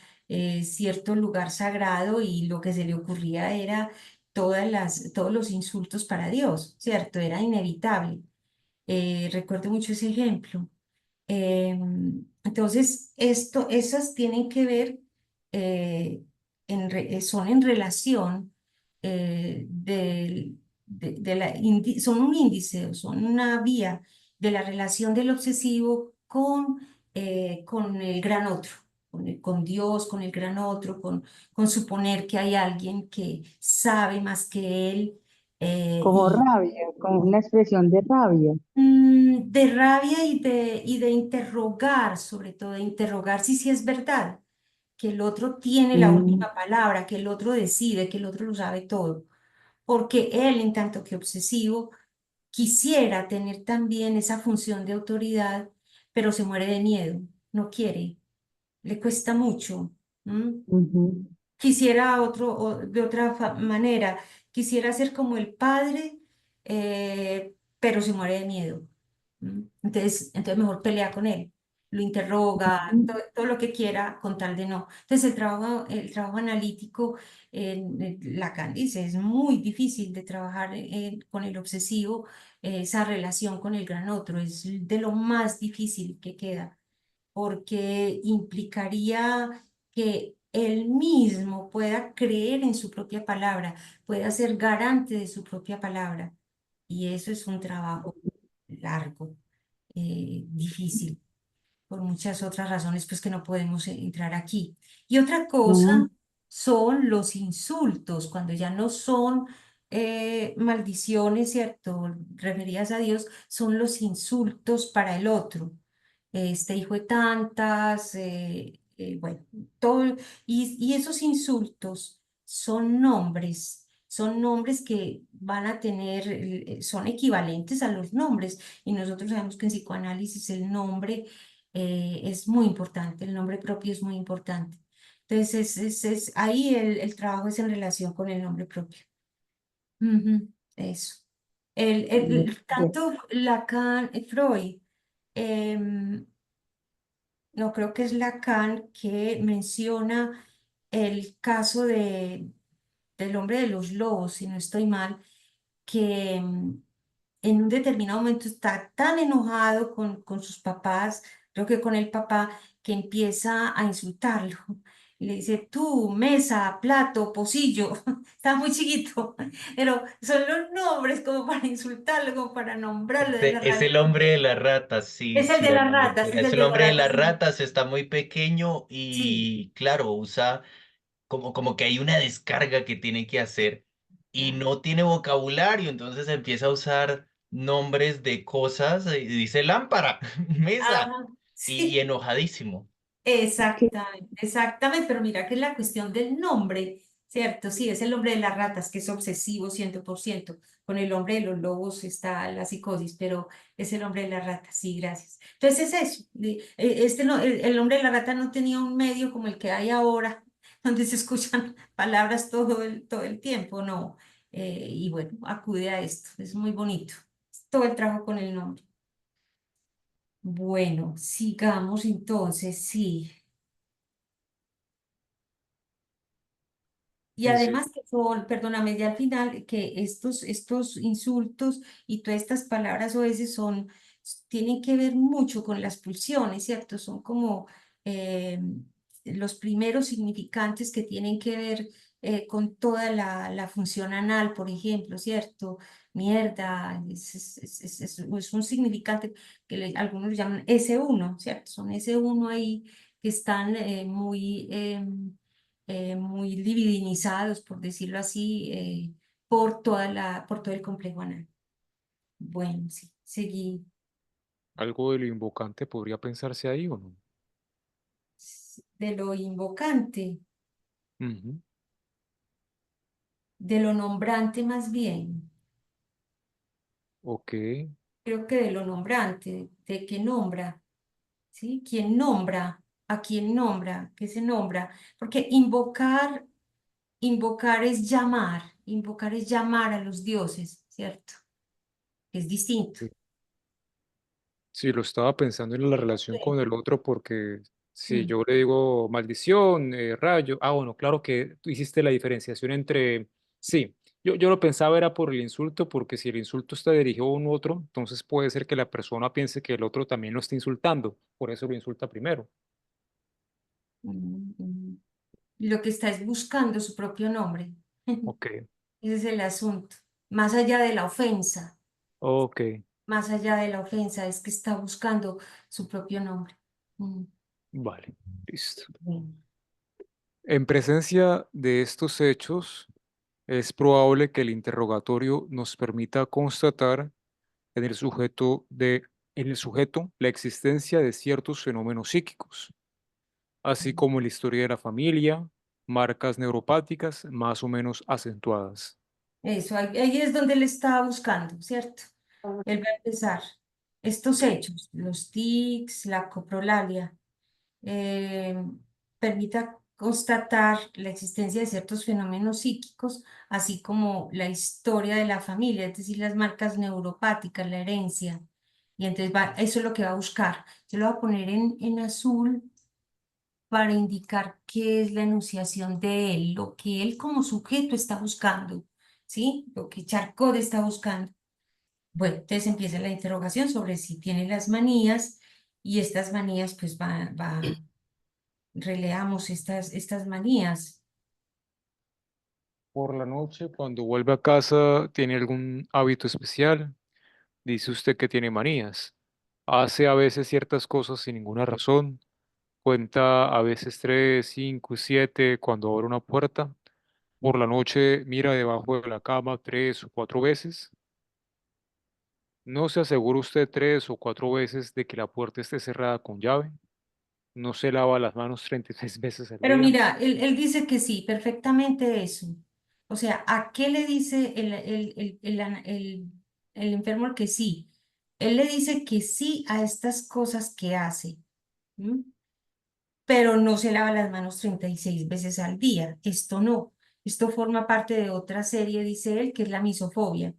cierto lugar sagrado y lo que se le ocurría era todos los insultos para Dios, ¿cierto? Era inevitable. Recuerdo mucho ese ejemplo. Entonces, esas tienen que ver, son en relación son un índice, o son una vía de la relación del obsesivo con el gran otro, con Dios, con el gran otro, con suponer que hay alguien que sabe más que él. como rabia, como una expresión de rabia. De rabia y de interrogar, sobre todo de interrogar si sí es verdad, que el otro tiene la Mm, última palabra, que el otro decide, que el otro lo sabe todo, porque él, en tanto que obsesivo, quisiera tener también esa función de autoridad, pero se muere de miedo, no quiere, le cuesta mucho. ¿M? ujú, Quisiera de otra manera, quisiera ser como el padre, pero se muere de miedo. Entonces mejor pelea con él, lo interroga, ujú, todo lo que quiera con tal de no. Entonces el trabajo analítico, Lacan dice, es muy difícil de trabajar con el obsesivo, esa relación con el gran otro, es de lo más difícil que queda porque implicaría que él mismo pueda creer en su propia palabra, pueda ser garante de su propia palabra. Y eso es un trabajo largo, difícil, por muchas otras razones, pues que no podemos entrar aquí. Y otra cosa ujú, son los insultos, cuando ya no son maldiciones, ¿cierto? Referidas a Dios, son los insultos para el otro. Este hijo de tantas, bueno, todo, y esos insultos son nombres que van a tener, son equivalentes a los nombres, y nosotros sabemos que en psicoanálisis el nombre es muy importante, el nombre propio es muy importante. Entonces, ahí el trabajo es en relación con el nombre propio. Ujú, eso. bien. Tanto Lacan, Freud, em, no creo que es Lacan que menciona el caso del hombre de los lobos, si no estoy mal, que en un determinado momento está tan enojado con sus papás, creo que con el papá, que empieza a insultarlo. Y le dice, tú, mesa, plato, pocillo. Está muy chiquito, pero son los nombres como para insultarlo, como para nombrarlo de la Es rabia. el hombre de las ratas, sí, Es el sí, de las Ana ratas, Victoria. es Es el el de las hombre de ratas, las sí. ratas, está muy pequeño Sí. y claro, usa como que hay una descarga que tiene que hacer y Claro. no tiene vocabulario, entonces empieza a usar nombres de cosas y dice lámpara, mesa Ajá, y sí. enojadísimo. Que- Exactamente, exactamente, pero mira que es la cuestión del nombre, ¿cierto? Sí, es el nombre de las ratas, que es obsesivo 100%. Con el hombre de los lobos está la psicosis, pero es el hombre de las ratas, sí, gracias. Entonces es eso, el hombre de la rata no tenía un medio como el que hay ahora, donde se escuchan palabras todo el tiempo, no. Y bueno, acude a esto, es muy bonito. Todo el trabajo con el nombre. Bueno, sigamos entonces, sí. Y Ese, además que son, perdóname, ya al final, que estos insultos y todas estas palabras o veces tienen que ver mucho con las pulsiones, ¿cierto? Son como los primeros significantes que tienen que ver con toda la función anal, por ejemplo, ¿cierto? Mierda, es un significante que algunos le llaman S1, ¿cierto? Son S1 ahí que están muy libidinizados, por decirlo así, por todo el complejo anal. Bueno, sí, seguí. Algo de lo invocante podría pensarse ahí o no. De lo invocante, Ujú. de lo nombrante más bien. Ok, Creo que de lo nombrante, de que nombra, ¿sí? ¿Quién nombra? ¿A quién nombra? ¿Qué se nombra? Porque invocar es llamar a los dioses, ¿cierto? Es distinto. sí. Sí, lo estaba pensando en la relación con el otro porque si Mm. yo le digo maldición, rayo, bueno, claro que tú hiciste la diferenciación entre, sí, yo lo pensaba era por el insulto, porque si el insulto está dirigido a un otro, entonces puede ser que la persona piense que el otro también lo está insultando, por eso lo insulta primero. Mm. Lo que está es buscando su propio nombre. Ok, Ese es el asunto. Más allá de la ofensa, ok, más allá de la ofensa, es que está buscando su propio nombre. Mm. vale, listo. Bueno. En presencia de estos hechos, es probable que el interrogatorio nos permita constatar en en el sujeto la existencia de ciertos fenómenos psíquicos, así como en la historia de la familia, marcas neuropáticas más o menos acentuadas. Eso, ahí es donde él está buscando, ¿cierto? Él va a empezar. Estos hechos, los tics, la coprolalia, eh, permita constatar la existencia de ciertos fenómenos psíquicos, así como la historia de la familia, es decir, las marcas neuropáticas, la herencia. Y entonces eso es lo que va a buscar. Yo lo voy a poner en azul para indicar qué es la enunciación de él, lo que él como sujeto está buscando, ¿sí? Lo que Charcot está buscando. Bueno, entonces empieza la interrogación sobre si tiene las manías y estas manías, pues releamos estas manías. Por la noche, cuando vuelve a casa, ¿tiene algún hábito especial? Dice usted que tiene manías. Hace a veces ciertas cosas sin ninguna razón. Cuenta a veces 3, 5, 7 cuando abre una puerta. Por la noche mira debajo de la cama 3 o 4 veces. ¿No se asegura usted 3 o 4 veces de que la puerta esté cerrada con llave? ¿No se lava las manos 36 veces al Pero día? mira, él dice que sí, perfectamente eso. O sea, ¿a qué le dice el enfermo el que sí? Él le dice que sí a estas cosas que hace. ¿M? Pero no se lava las manos 36 veces al día. Esto no. Esto forma parte de otra serie, dice él, que es la misofobia.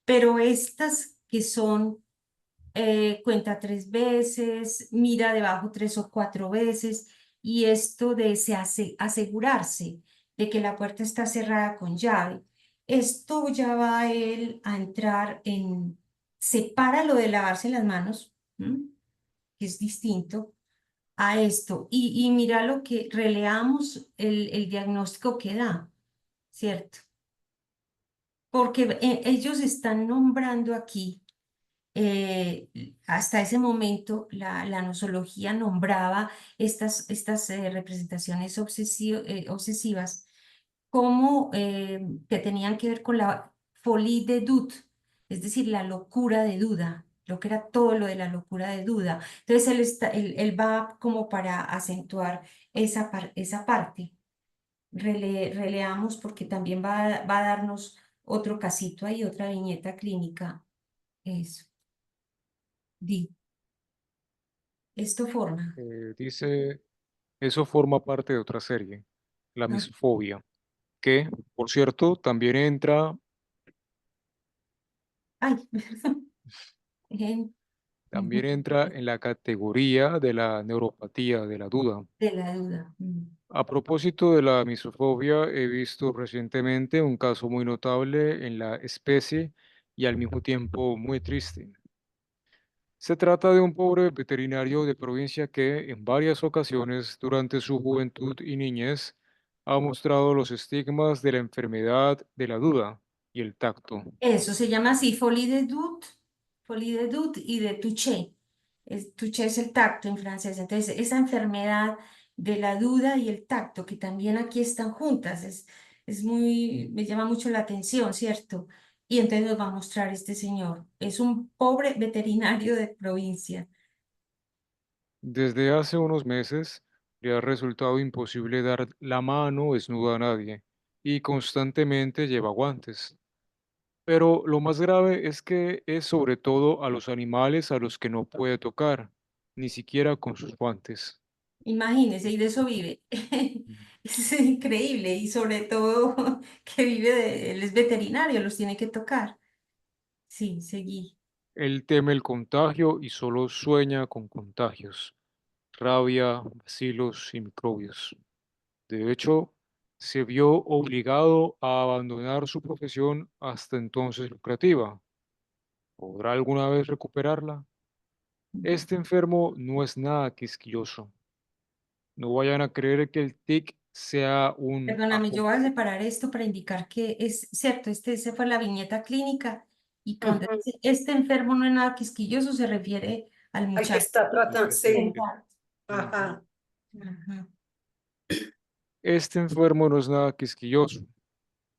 Pero estas que son, cuenta 3 veces, mira debajo 3 o 4 veces, y esto de asegurarse de que la puerta está cerrada con llave, esto ya va a él a entrar separa lo de lavarse las manos, ¿m? Que es distinto a esto. Y mira lo que releamos el diagnóstico que da, ¿cierto? Porque ellos están nombrando aquí, eh, hasta ese momento la nosología nombraba estas representaciones obsesivas como que tenían que ver con la folie de doute, es decir, la locura de duda, lo que era todo lo de la locura de duda. Entonces él va como para acentuar esa parte. Releamos porque también va a darnos otro casito ahí, otra viñeta clínica. Eso. Di, esto forma. Dice, eso forma parte de otra serie, la ¿No? misofobia, que, por cierto, Ay, perdón. también entra en la categoría de la neuropatía de la duda. De la duda. A propósito de la misofobia, he visto recientemente un caso muy notable en la especie y al mismo tiempo muy triste. Se trata de un pobre veterinario de provincia que en varias ocasiones durante su juventud y niñez ha mostrado los estigmas de la enfermedad de la duda y el tacto. Eso se llama así, folie de doute y de toucher. Toucher es el tacto en francés. Entonces, esa enfermedad de la duda y el tacto, que también aquí están juntas, me llama mucho la atención, ¿cierto? Y entonces nos va a mostrar este señor. Es un pobre veterinario de provincia. Desde hace unos meses le ha resultado imposible dar la mano desnuda a nadie y constantemente lleva guantes. Pero lo más grave es que es sobre todo a los animales a los que no puede tocar, ni siquiera con sus guantes. Imagínese, y de eso vive. Es increíble, y sobre todo que él es veterinario, los tiene que tocar. Sí, seguí. Él teme el contagio y solo sueña con contagios, rabia, bacilos y microbios. De hecho, se vio obligado a abandonar su profesión hasta entonces lucrativa. ¿Podrá alguna vez recuperarla? Este enfermo no es nada quisquilloso. No vayan a creer que el tic sea un Perdóname, yo ajo. voy a separar esto para indicar que es cierto, esa fue la viñeta clínica, y cuando Ujú. dice este enfermo no es nada quisquilloso, se refiere al Al que muchacho. está tratando, sí. Exacto. Ajá. Ajá. Este enfermo no es nada quisquilloso.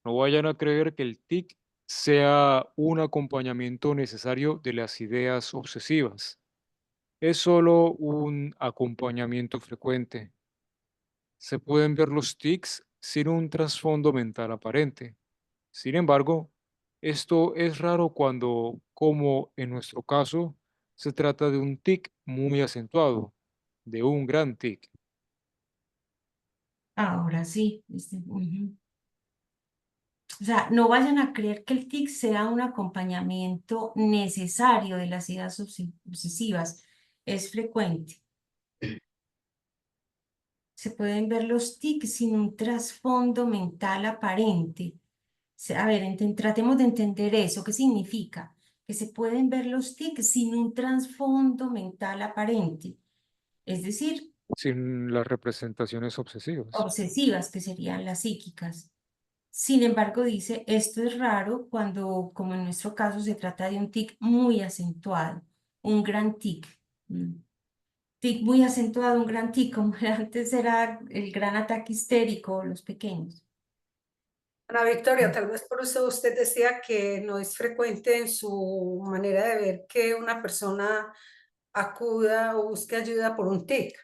No vayan a creer que el tic sea un acompañamiento necesario de las ideas obsesivas. Es solo un acompañamiento frecuente. Se pueden ver los tics sin un trasfondo mental aparente. Sin embargo, esto es raro cuando, como en nuestro caso, se trata de un tic muy acentuado, de un gran tic. Ahora sí. Ujú. O sea, no vayan a creer que el tic sea un acompañamiento necesario de las ideas obsesivas. Es frecuente. Se pueden ver los tics sin un trasfondo mental aparente. A ver, tratemos de entender eso. ¿Qué significa? Que se pueden ver los tics sin un trasfondo mental aparente. Es decir, Sin las representaciones obsesivas. obsesivas, que serían las psíquicas. Sin embargo, dice, esto es raro cuando, como en nuestro caso, se trata de un tic muy acentuado, un gran tic. Mm. Tic muy acentuado, un gran tic, como antes era el gran ataque histérico, los pequeños. Ana Victoria, tal vez por eso usted decía que no es frecuente en su manera de ver que una persona acuda o busque ayuda por un tic,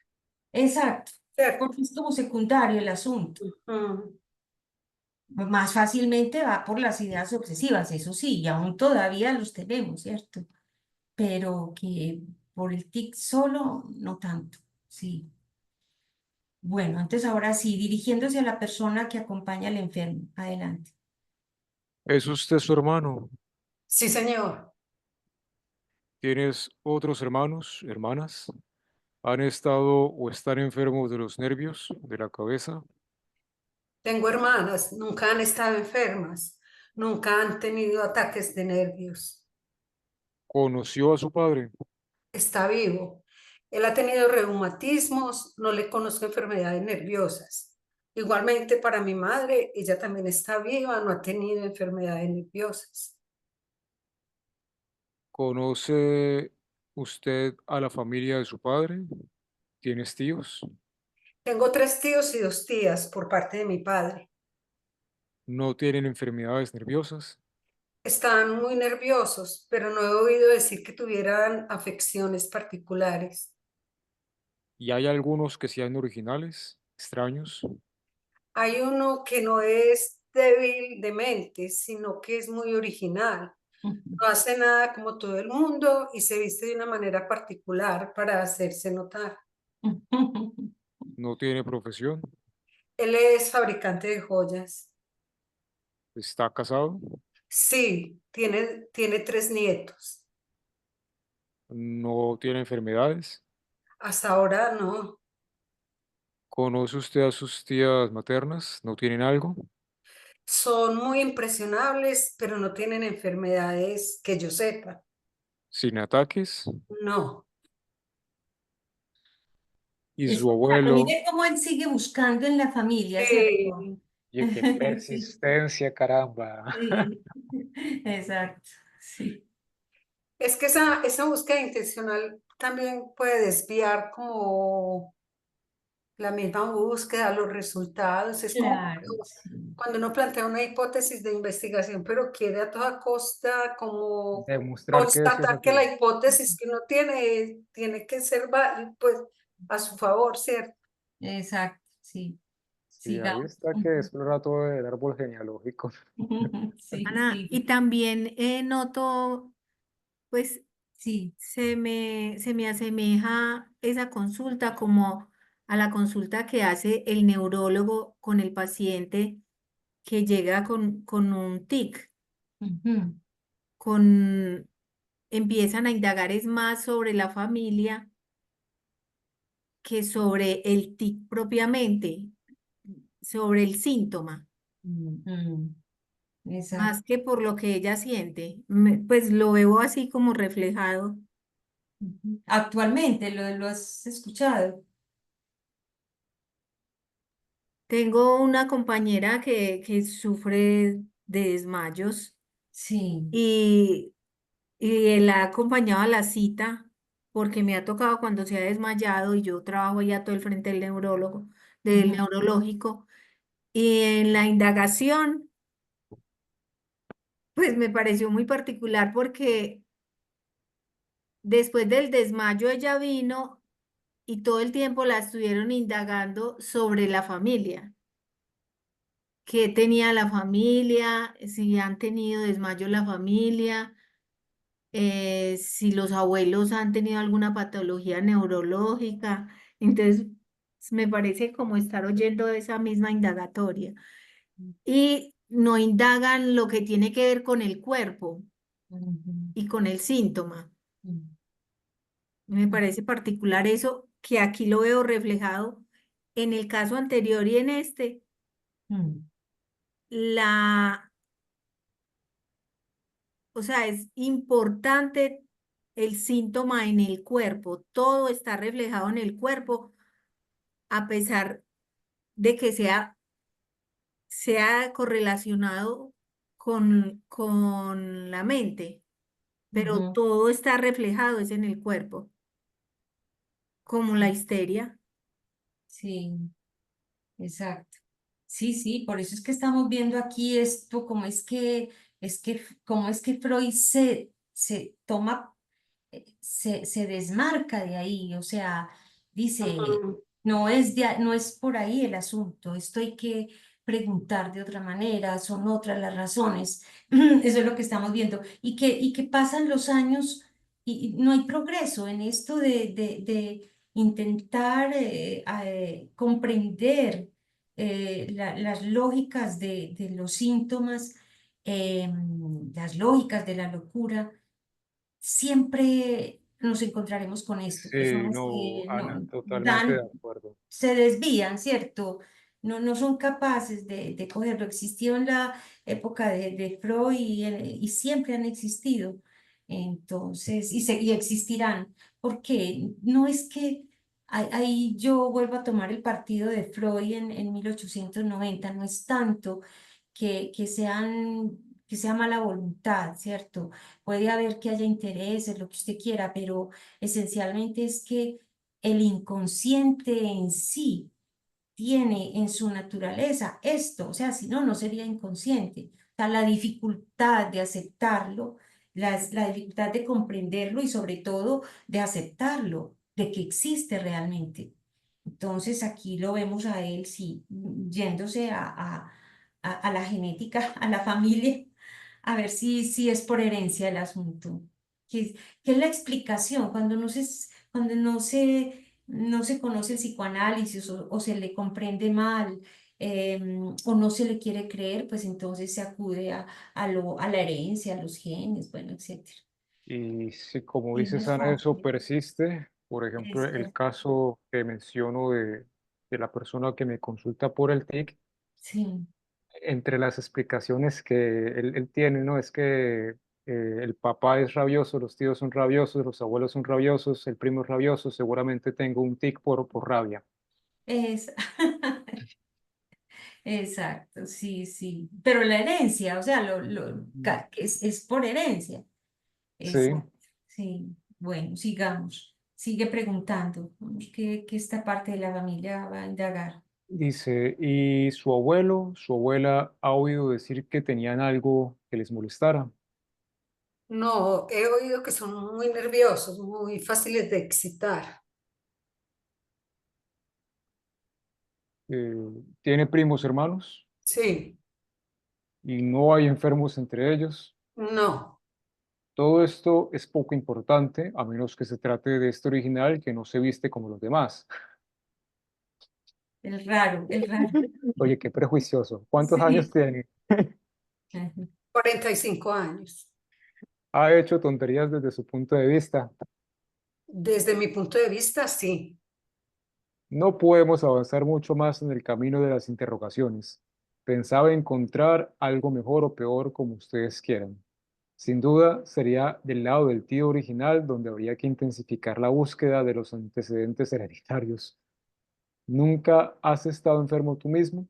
Exacto, ¿cierto? porque es como secundario el asunto. Ujú. Más fácilmente va por las ideas obsesivas, eso sí, y aún todavía los tenemos, ¿cierto? Pero que por el tic solo, no tanto, sí. Bueno, entonces ahora sí, dirigiéndose a la persona que acompaña al enfermo. Adelante. ¿Es usted su hermano? Sí, señor. ¿Tienes otros hermanos, hermanas? ¿Han estado o están enfermos de los nervios, de la cabeza? Tengo hermanas, nunca han estado enfermas, nunca han tenido ataques de nervios. ¿Conoció a su padre? Está vivo. Él ha tenido reumatismos, no le conozco enfermedades nerviosas. Igualmente para mi madre, ella también está viva, no ha tenido enfermedades nerviosas. ¿Conoce usted a la familia de su padre? ¿Tienes tíos? Tengo 3 tíos y 2 tías por parte de mi padre. ¿No tienen enfermedades nerviosas? Están muy nerviosos, pero no he oído decir que tuvieran afecciones particulares. ¿Y hay algunos que sean originales, extraños? Hay uno que no es débil de mente, sino que es muy original. No hace nada como todo el mundo y se viste de una manera particular para hacerse notar. ¿No tiene profesión? Él es fabricante de joyas. ¿Está casado? Sí, tiene 3 nietos. ¿No tiene enfermedades? Hasta ahora no. ¿Conoce usted a sus tías maternas? ¿No tienen algo? Son muy impresionables, pero no tienen enfermedades que yo sepa. ¿Sin ataques? No. y Es su buscando. abuelo. Mire cómo él sigue buscando en la familia, ¿cierto? Oye, qué Sí, persistencia, caramba. sí, exacto, sí. Es que esa búsqueda intencional también puede desviar como la misma búsqueda, los resultados. Es como Claro, sí. cuando uno plantea una hipótesis de investigación, pero quiere a toda costa como Demostrar que eso es constatar que así. la hipótesis que uno tiene que ser pues a su favor, ¿cierto? Exacto, sí. Sí, ahí Sigamos. está que explora todo el árbol genealógico. Sí, Ana, y sí, también noto, pues sí. se me asemeja esa consulta como a la consulta que hace el neurólogo con el paciente que llega con un tic, Ujú, con, empiezan a indagar es más sobre la familia que sobre el tic propiamente, sobre el síntoma, ujú, exacto. más que por lo que ella siente. Pues lo veo así como reflejado. Ujú. Actualmente, ¿lo has escuchado? Tengo una compañera que sufre de desmayos Sí. y, y él ha acompañado a la cita porque me ha tocado cuando se ha desmayado y yo trabajo ya todo el frente del neurólogo, del Ujú, neurológico. Y en la indagación, pues me pareció muy particular porque después del desmayo ella vino y todo el tiempo la estuvieron indagando sobre la familia. ¿Qué tenía la familia? Si han tenido desmayo la familia, si los abuelos han tenido alguna patología neurológica. Entonces, me parece como estar oyendo esa misma indagatoria. Y no indagan lo que tiene que ver con el cuerpo ujú, y con el síntoma. ujú, Me parece particular eso, que aquí lo veo reflejado en el caso anterior y en este, ujú, la, o sea, es importante el síntoma en el cuerpo, todo está reflejado en el cuerpo, a pesar de que sea correlacionado con la mente, pero ujú. todo está reflejado, es en el cuerpo, como la histeria. Sí, exacto. Sí, sí, por eso es que estamos viendo aquí esto, cómo es que Freud se toma, se desmarca de ahí, o sea, dice, Ujú. no es por ahí el asunto, esto hay que preguntar de otra manera, son otras las razones, eso es lo que estamos viendo, y que pasan los años y no hay progreso en esto de intentar comprender las lógicas de los síntomas, las lógicas de la locura, siempre nos encontraremos con esto, Sí, personas no, que Ana, no totalmente de dan, acuerdo. se desvían, ¿cierto? No son capaces de cogerlo. Existió en la época de Freud y siempre han existido. Entonces, y existirán. Porque no es que ahí yo vuelvo a tomar el partido de Freud en 1890, no es tanto que sea mala voluntad, ¿cierto? Puede haber que haya intereses, lo que usted quiera, pero esencialmente es que el inconsciente en sí tiene en su naturaleza esto, o sea, si no, no sería inconsciente. O sea, la dificultad de aceptarlo, la dificultad de comprenderlo y sobre todo de aceptarlo, de que existe realmente. Entonces aquí lo vemos a él, sí, yéndose a la genética, a la familia, a ver si es por herencia el asunto. ¿Qué es la explicación cuando no se conoce el psicoanálisis o se le comprende mal o no se le quiere creer? Pues entonces se acude a la herencia, a los genes, bueno, etcétera. Y si, como Es dices, más Ana, eso fácil. persiste, por ejemplo, el Esto, caso que menciono de la persona que me consulta por el TIC, sí. entre las explicaciones que él tiene, ¿no? Es que el papá es rabioso, los tíos son rabiosos, los abuelos son rabiosos, el primo es rabioso, seguramente tengo un tic por rabia. Es, exacto, sí, sí. Pero la herencia, o sea, es por herencia. Sí, Exacto, sí. Bueno, sigamos. Sigue preguntando. Vamos, ¿qué esta parte de la familia va a indagar? dice, ¿y su abuelo, su abuela ha oído decir que tenían algo que les molestara? No, he oído que son muy nerviosos, muy fáciles de excitar. Eh, ¿Tiene primos hermanos? Sí, ¿Y no hay enfermos entre ellos? no. Todo esto es poco importante, a menos que se trate de este original que no se viste como los demás. El raro, el raro. Oye, qué prejuicioso. ¿Cuántos años Sí. tiene? Ajá. 45 años. Ha hecho tonterías desde su punto de vista. Desde mi punto de vista, sí. No podemos avanzar mucho más en el camino de las interrogaciones. Pensaba encontrar algo mejor o peor como ustedes quieran. Sin duda, sería del lado del tío original donde habría que intensificar la búsqueda de los antecedentes hereditarios. ¿Nunca has estado enfermo tú mismo?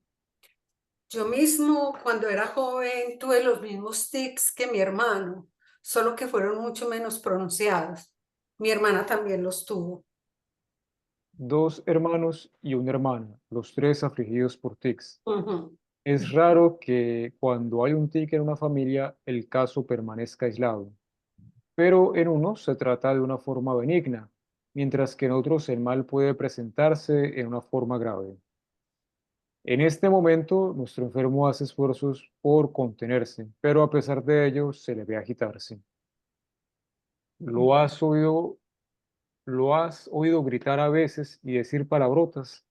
Yo mismo, cuando era joven, tuve los mismos tics que mi hermano, solo que fueron mucho menos pronunciados. Mi hermana también los tuvo. Dos hermanos y una hermana, los tres afligidos por tics. Ujú. Es raro que cuando hay un tic en una familia, el caso permanezca aislado, pero en unos se trata de una forma benigna, mientras que en otros el mal puede presentarse en una forma grave. En este momento, nuestro enfermo hace esfuerzos por contenerse, pero a pesar de ello se le ve agitarse. ¿Lo has oído, lo has oído gritar a veces y decir palabrotas?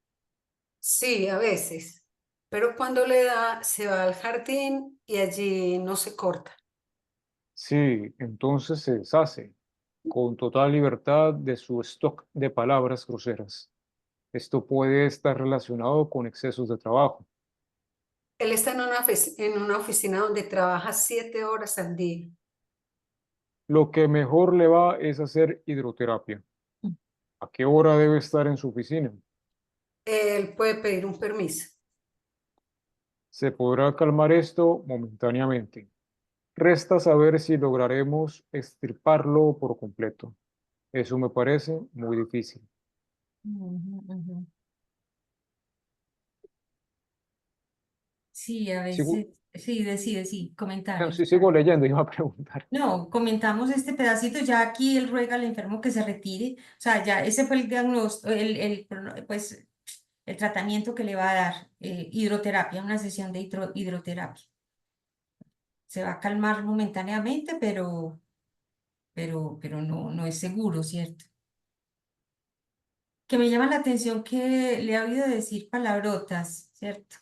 Sí, a veces. Pero cuando le da, se va al jardín y allí no se corta. Sí, entonces se deshace con total libertad de su stock de palabras groseras. Esto puede estar relacionado con excesos de trabajo. Él está en una oficina donde trabaja 7 horas al día. Lo que mejor le va es hacer hidroterapia. ¿A qué hora debe estar en su oficina? Él puede pedir un permiso. Se podrá calmar esto momentáneamente. Resta saber si lograremos extirparlo por completo. Eso me parece muy difícil. Ujú, ujú. Sí, a Sigo, veces, sí, decide, sí, comentarios. sí, sigo leyendo, iba a preguntar. No, comentamos este pedacito, ya aquí él ruega al enfermo que se retire, o sea, ya ese fue el diagnóstico, pues, el tratamiento que le va a dar, hidroterapia, una sesión de hidroterapia. Se va a calmar momentáneamente, pero no es seguro, ¿cierto? Que me llama la atención que le ha oído decir palabrotas, ¿cierto?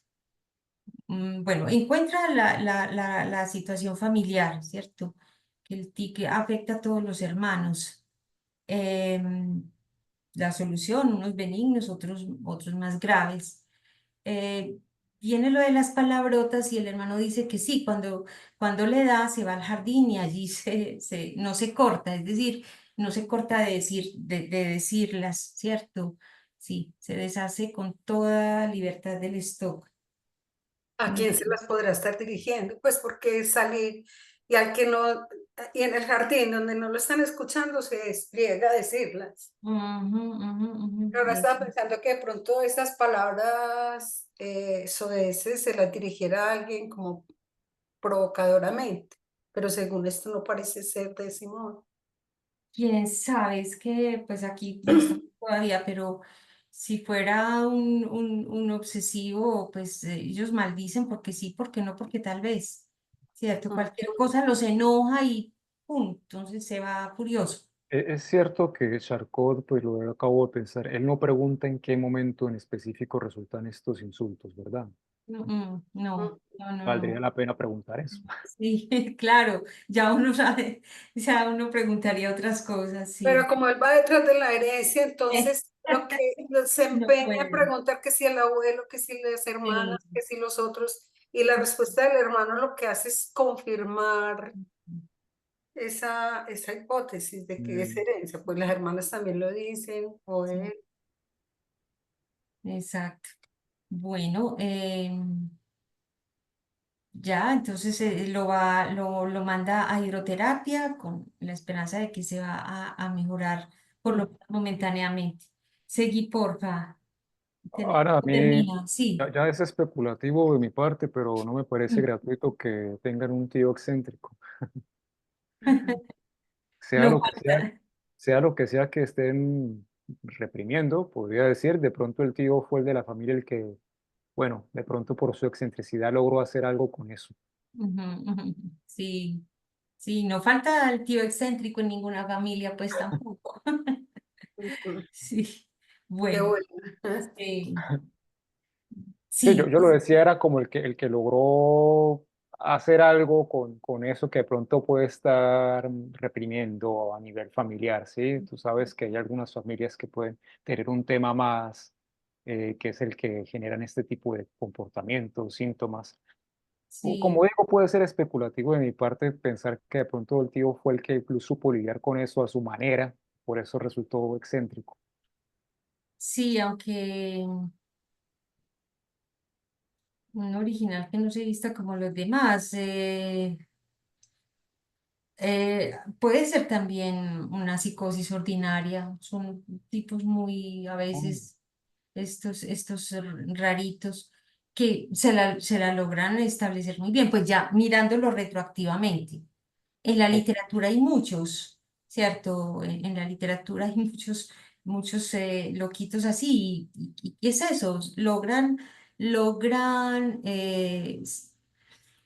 Bueno, encuentra la situación familiar, ¿cierto? Que el tique afecta a todos los hermanos. Em, la solución, unos benignos, otros más graves. Eh, Viene lo de las palabrotas y el hermano dice que sí, cuando le da se va al jardín y allí no se corta, es decir, no se corta de decirlas, ¿cierto? Sí, se deshace con toda libertad del stock. ¿A quién se las podrá estar dirigiendo? Pues porque salir y al que no, y en el jardín donde no lo están escuchando se despliega a decirlas. Ujú, ujú, ujú, Ahora estaba pensando que de pronto esas palabras soeces se las dirigiera a alguien como provocadoramente, pero según esto no parece ser de ese modo. Quién sabe, es que pues aquí no está todavía, pero si fuera un obsesivo, pues ellos maldicen porque sí, porque no, porque tal vez, ¿cierto? Cualquier cosa los enoja y ¡pum! Entonces se va furioso. Es cierto que Charcot, pues lo acabo de pensar, él no pregunta en qué momento en específico resultan estos insultos, ¿verdad? No, no, no, Valdría no. la pena preguntar eso. Sí, claro, ya uno sabe, ya uno preguntaría otras cosas, Pero sí. como él va detrás de la herencia, entonces lo que se No empeña a puede. preguntar que si el abuelo, que si las hermanas, Sí. que si los otros, y la respuesta del hermano lo que hace es confirmar esa hipótesis de que es Mm. herencia, pues las hermanas también lo dicen, o Sí. él. Exacto. Bueno, ya, entonces lo manda a hidroterapia con la esperanza de que se va a mejorar por lo menos momentáneamente. Seguí, porfa. Ahora, a mí Termina, sí. ya es especulativo de mi parte, pero no me parece gratuito que tengan un tío excéntrico. Sea No lo que sea, falta. sea lo que sea que estén reprimiendo, podría decir, de pronto el tío fue el de la familia el que, bueno, de pronto por su excentricidad logró hacer algo con eso. Ujú, ujú. Sí, sí, no falta el tío excéntrico en ninguna familia, pues tampoco. Ujú. Sí, Qué bueno, bueno. sí, Sí, sí, yo lo decía, era como el que logró hacer algo con eso que de pronto puede estar reprimiendo a nivel familiar, ¿sí? Tú sabes que hay algunas familias que pueden tener un tema más, que es el que generan este tipo de comportamientos, síntomas. O sí, como digo, puede ser especulativo de mi parte pensar que de pronto el tío fue el que incluso supo lidiar con eso a su manera, por eso resultó excéntrico. sí, aunque un original que no se vista como los demás. Puede ser también una psicosis ordinaria. Son tipos muy, a veces, estos raritos que se la logran establecer muy bien, pues ya mirándolo retroactivamente. En la Oh, literatura hay muchos, ¿cierto? En la literatura hay muchos loquitos así. ¿Y qué es eso? Logran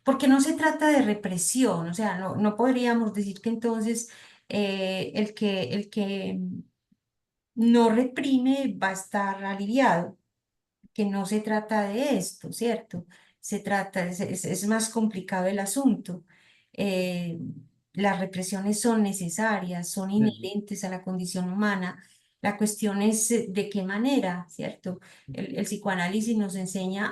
porque no se trata de represión, o sea, no podríamos decir que entonces el que no reprime va a estar aliviado, que no se trata de esto, ¿cierto? Se trata, es más complicado el asunto. Eh, las represiones son necesarias, son ujú, inherentes a la condición humana. La cuestión es de qué manera, ¿cierto? El psicoanálisis nos enseña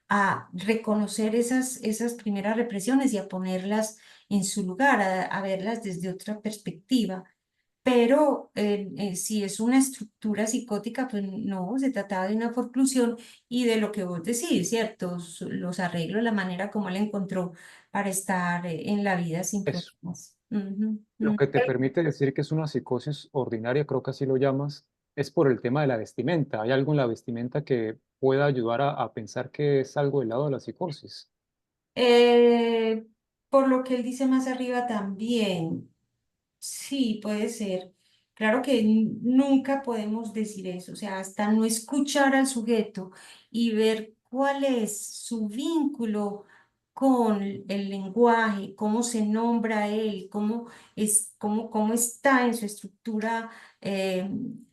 a reconocer esas primeras represiones y a ponerlas en su lugar, a verlas desde otra perspectiva. Pero si es una estructura psicótica, pues no, se trataba de una forclusión y de lo que vos decís, ¿cierto? Los arreglos, la manera como él encontró para estar en la vida sin eso. problemas. Ujú, Lo ujú. que te permite decir que es una psicosis ordinaria, creo que así lo llamas, es por el tema de la vestimenta. ¿Hay algo en la vestimenta que pueda ayudar a pensar que es algo del lado de la psicosis? Eh, por lo que él dice más arriba también. Sí, puede ser. Claro que nunca podemos decir eso, o sea, hasta no escuchar al sujeto y ver cuál es su vínculo con el lenguaje, cómo se nombra él, cómo está en su estructura. eh,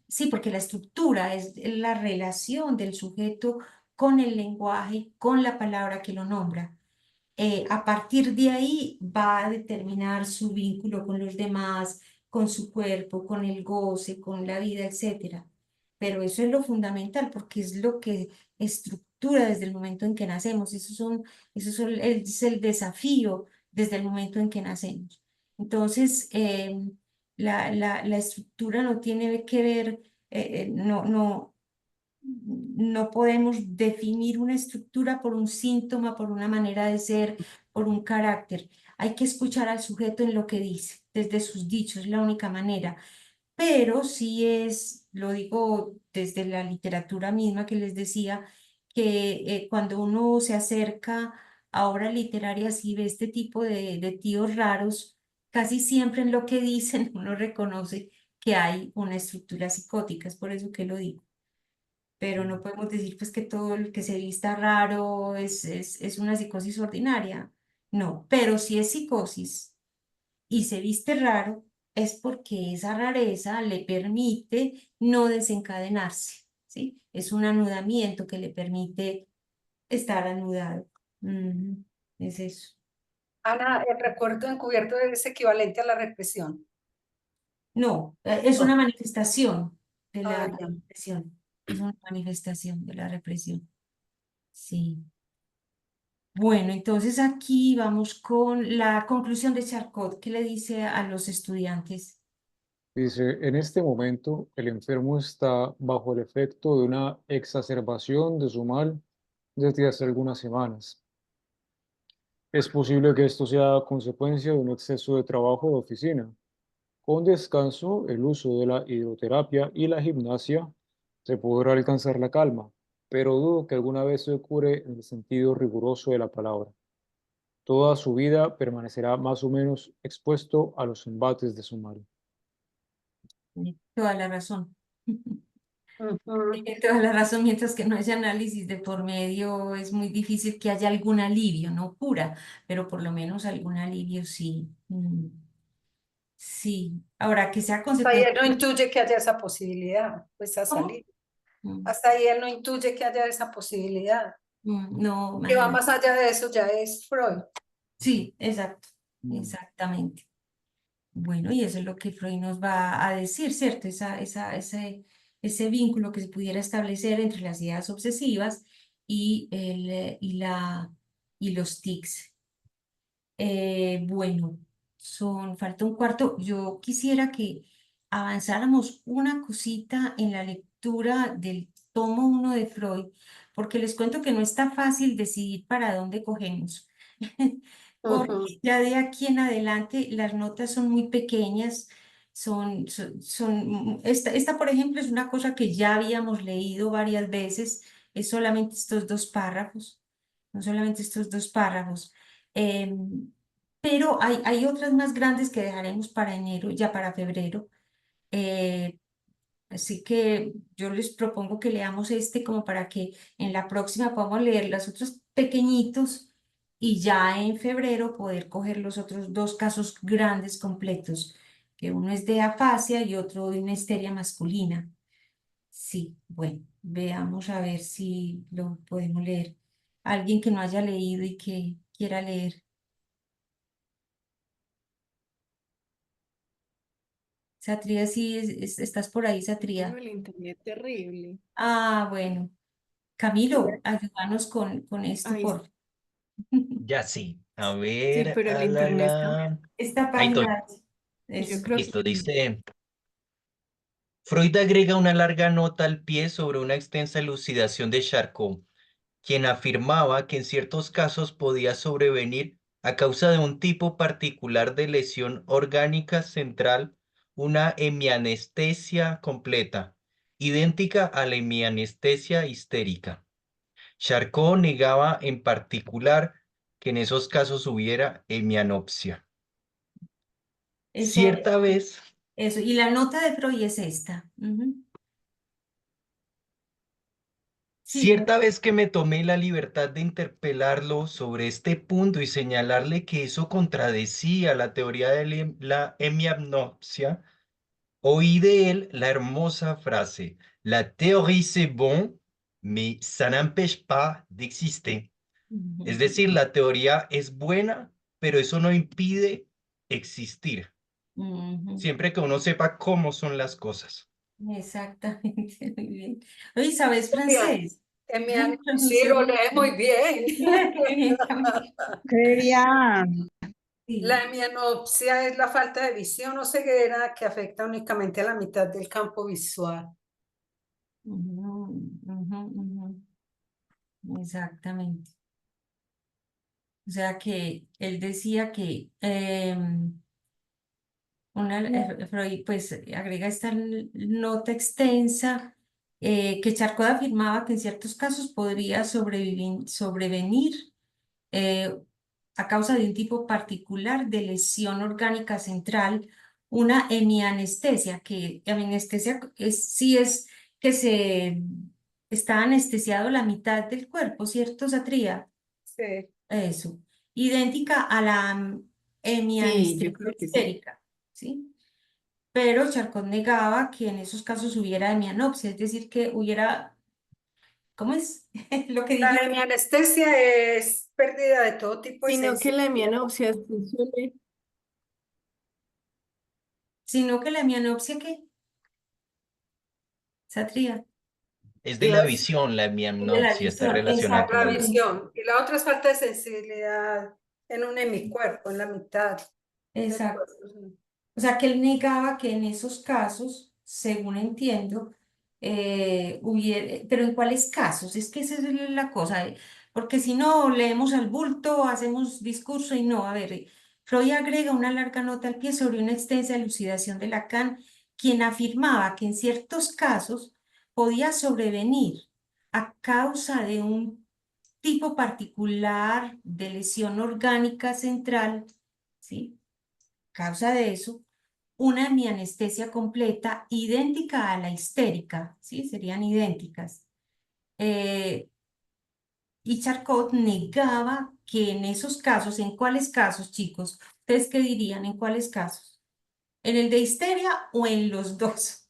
sí, porque la estructura es la relación del sujeto con el lenguaje, con la palabra que lo nombra. A partir de ahí va a determinar su vínculo con los demás, con su cuerpo, con el goce, con la vida, etcétera. Pero eso es lo fundamental porque es lo que estructura desde el momento en que nacemos. Es el desafío desde el momento en que nacemos. Entonces, la estructura no tiene que ver, no podemos definir una estructura por un síntoma, por una manera de ser, por un carácter. Hay que escuchar al sujeto en lo que dice, desde sus dichos, es la única manera. Pero sí es, lo digo desde la literatura misma que les decía, que cuando uno se acerca a obras literarias y ve este tipo de tíos raros, casi siempre en lo que dicen uno reconoce que hay una estructura psicótica, es por eso que lo digo, pero no podemos decir pues que todo el que se vista raro es una psicosis ordinaria. No, pero si es psicosis y se viste raro, es porque esa rareza le permite no desencadenarse, ¿sí? Es un anudamiento que le permite estar anudado. Ujú, es eso. Ana, el recuerdo encubierto es equivalente a la represión. No, es una No. manifestación de la Ah, ya. represión. Es una manifestación de la represión. Sí. Bueno, entonces aquí vamos con la conclusión de Charcot. ¿Qué le dice a los estudiantes? Dice, en este momento el enfermo está bajo el efecto de una exacerbación de su mal desde hace algunas semanas. Es posible que esto sea consecuencia de un exceso de trabajo de oficina. Con descanso, el uso de la hidroterapia y la gimnasia se podrá alcanzar la calma, pero dudo que alguna vez se cure en el sentido riguroso de la palabra. Toda su vida permanecerá más o menos expuesto a los embates de su mal. Tiene toda la razón. Ujú. Tiene toda la razón, mientras que no haya análisis de por medio, es muy difícil que haya algún alivio, no cura, pero por lo menos algún alivio sí. Sí. Ahora, que sea Hasta ahí consecuencia. él no intuye que haya esa posibilidad, pues a ¿Cómo? salir. Mm, Hasta ahí él no intuye que haya esa posibilidad. No, Que va imagínate. más allá de eso ya es Freud. Sí, exacto, Mm. exactamente. Bueno, y eso es lo que Freud nos va a decir, ¿cierto? Ese vínculo que se pudiera establecer entre las ideas obsesivas y, y los tics. Bueno, falta un cuarto. Yo quisiera que avanzáramos una cosita en la lectura del tomo 1 de Freud, porque les cuento que no está fácil decidir para dónde cogemos. Ujú. Porque ya de aquí en adelante las notas son muy pequeñas. Esta, por ejemplo, es una cosa que ya habíamos leído varias veces. Es solamente estos dos párrafos, no solamente estos dos párrafos. Em, pero hay otras más grandes que dejaremos para enero, ya para febrero. Eh, Así que yo les propongo que leamos este como para que en la próxima podamos leer los otros pequeñitos y ya en febrero poder coger los otros dos casos grandes completos, que uno es de afasia y otro de una histeria masculina. Sí, bueno, veamos a ver si lo podemos leer. Alguien que no haya leído y que quiera leer. Satría, sí, estás por ahí, No, Satría. el internet terrible. Ah, bueno. Camilo, ayúdanos con esto, Ay, por Ya sí. A sí, ver, pero el internet está. esta ahí estoy. página. Yo Eso. creo Listo, que dice. Freud agrega una larga nota al pie sobre una extensa elucidación de Charcot, quien afirmaba que en ciertos casos podía sobrevenir a causa de un tipo particular de lesión orgánica central, una hemianestesia completa, idéntica a la hemianestesia histérica. Charcot negaba en particular que en esos casos hubiera hemianopsia. Esa, Cierta vez eso. Y la nota de Freud es esta. Ujú. Sí, Cierta vez que me tomé la libertad de interpelarlo sobre este punto y señalarle que eso contradecía la teoría de la hemianopsia, oí de él la hermosa frase: La théorie c'est bon, mais ça n'empêche pas d'exister. Es ujú, decir, la teoría es buena, pero eso no impide existir, ujú. siempre que uno sepa cómo son las cosas. Exactamente, muy bien. Oye, ¿sabes Bien, francés? Ay, sí, lo profesor. lee muy bien. Mira qué bien, Camilo. Qué bien. La Sí. hemianopsia es la falta de visión o ceguera que afecta únicamente a la mitad del campo visual. Ujú, ujú, exactamente. O sea que él decía que Freud pues agrega esta nota extensa que Charcot afirmaba que en ciertos casos podría sobrevenir eh, a causa de un tipo particular de lesión orgánica central, una hemianestesia, que hemianestesia sí es que se está anestesiado la mitad del cuerpo, ¿cierto, Satría? Sí. Eso. Idéntica a la sí, yo hemianestesia creo que sí. histérica, ¿sí? Pero Charcot negaba que en esos casos hubiera hemianopsia, es decir, que hubiera, ¿cómo es? Lo que La dijiste, hemianestesia es pérdida de todo tipo de Sino que la sensibilidad. hemianopsia sí suele. sino que la hemianopsia, ¿qué? Satría. Es de la Dios, visión, la de la hemianopsia, está visión, relacionada con la la visión. visión. Y la otra es falta de sensibilidad en un hemicuerpo, en la mitad del exacto. cuerpo. Sí. O sea, que él negaba que en esos casos, según entiendo, hubiera, pero ¿en cuáles casos? Es que esa es la cosa, porque si no, leemos al bulto, hacemos discurso y no, a ver, Freud agrega una larga nota al pie sobre una extensa elucidación de Lacan, quien afirmaba que en ciertos casos podía sobrevenir a causa de un tipo particular de lesión orgánica central, ¿sí? Causa de eso, una hemianestesia completa idéntica a la histérica, ¿sí? Serían idénticas. Y Charcot negaba que en esos casos, ¿en cuáles casos, chicos? ¿Ustedes qué dirían? ¿En cuáles casos? ¿En el de histeria o en los dos?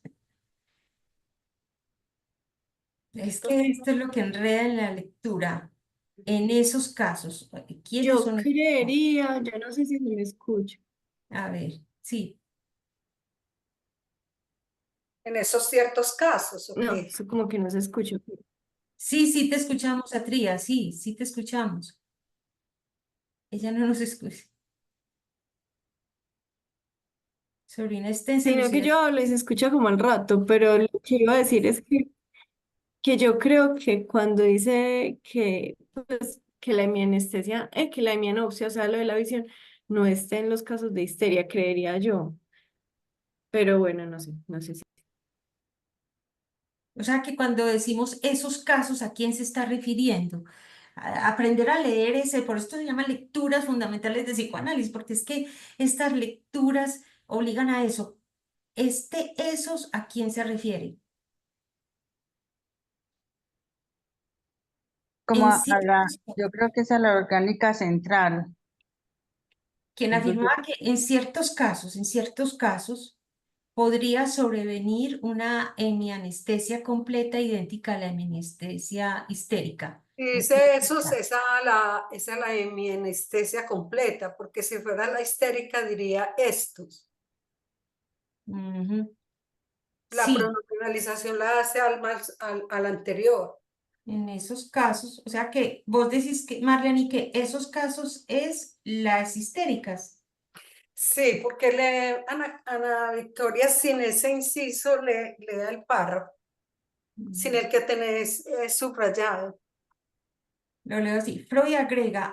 Es que esto es lo que enreda en la lectura. En esos casos, ¿quiénes Yo son esos casos? creería, yo no sé si me escucho. A ver, sí. En esos ciertos casos, ¿o No, qué? eso como que no se escucha. Sí, sí te escuchamos, Atría, sí, sí te escuchamos. Ella no nos escucha. Sobre una extensa Sino que elucidación. yo hablo y se escucha como al rato, pero lo que iba a decir es que yo creo que cuando dice que, pues, que la hemianestesia, que la hemianopsia, o sea, lo de la visión, no esté en los casos de histeria, creería yo. Pero bueno, no sé si. O sea que cuando decimos esos casos, ¿a quién se está refiriendo? Aprender a leer ese, por esto se llama lecturas fundamentales de psicoanálisis, porque es que estas lecturas obligan a eso. Esos, ¿a quién se refiere? Como En a la, ciertos, yo creo que es a la orgánica central, quien digo yo. afirmaba que en ciertos casos, podría sobrevenir una hemianestesia completa idéntica a la hemianestesia histérica. Y En dice ciertos eso, casos. esa la hemianestesia completa, porque si fuera la histérica diría estos. Ujú. La Sí, pronominalización la hace al anterior. en esos casos, o sea que vos decís que, Marlene, que esos casos es las histéricas. Sí, porque Ana Victoria sin ese inciso le da el párrafo, sin el que tenés subrayado. Lo leo así. Freud agrega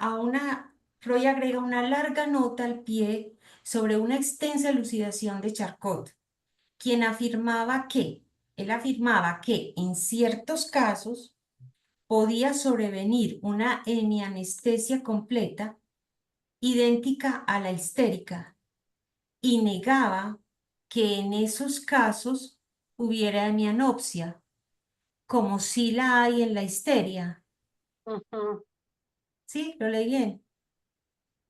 una larga nota al pie sobre una extensa elucidación de Charcot, quien él afirmaba que en ciertos casos podía sobrevenir una hemianestesia completa idéntica a la histérica y negaba que en esos casos hubiera hemianopsia, como si la hay en la histeria. Ujú. ¿Sí? ¿Lo leí bien?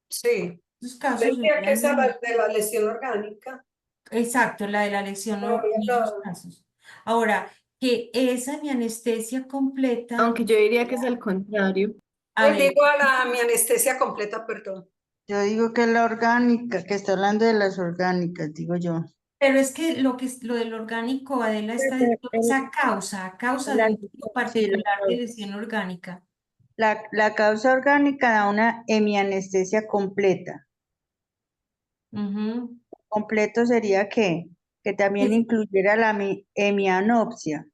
Sí, En esos casos decía hubiera que esa hemianopsia. de la lesión orgánica. Exacto, la de la lesión No había en esos hablado. casos. Ahora, que esa hemianestesia completa, Aunque yo diría que es al contrario. a ver, Digo a mi anestesia completa, perdón. Yo digo que es la orgánica, que está hablando de las orgánicas, digo yo. pero es que lo del orgánico, Adela, está diciendo que es a causa de La, un tipo sí, particular de lesión orgánica. la causa orgánica da una hemianestesia completa. Ujú. Completo sería que también Es- incluyera la hemianopsia.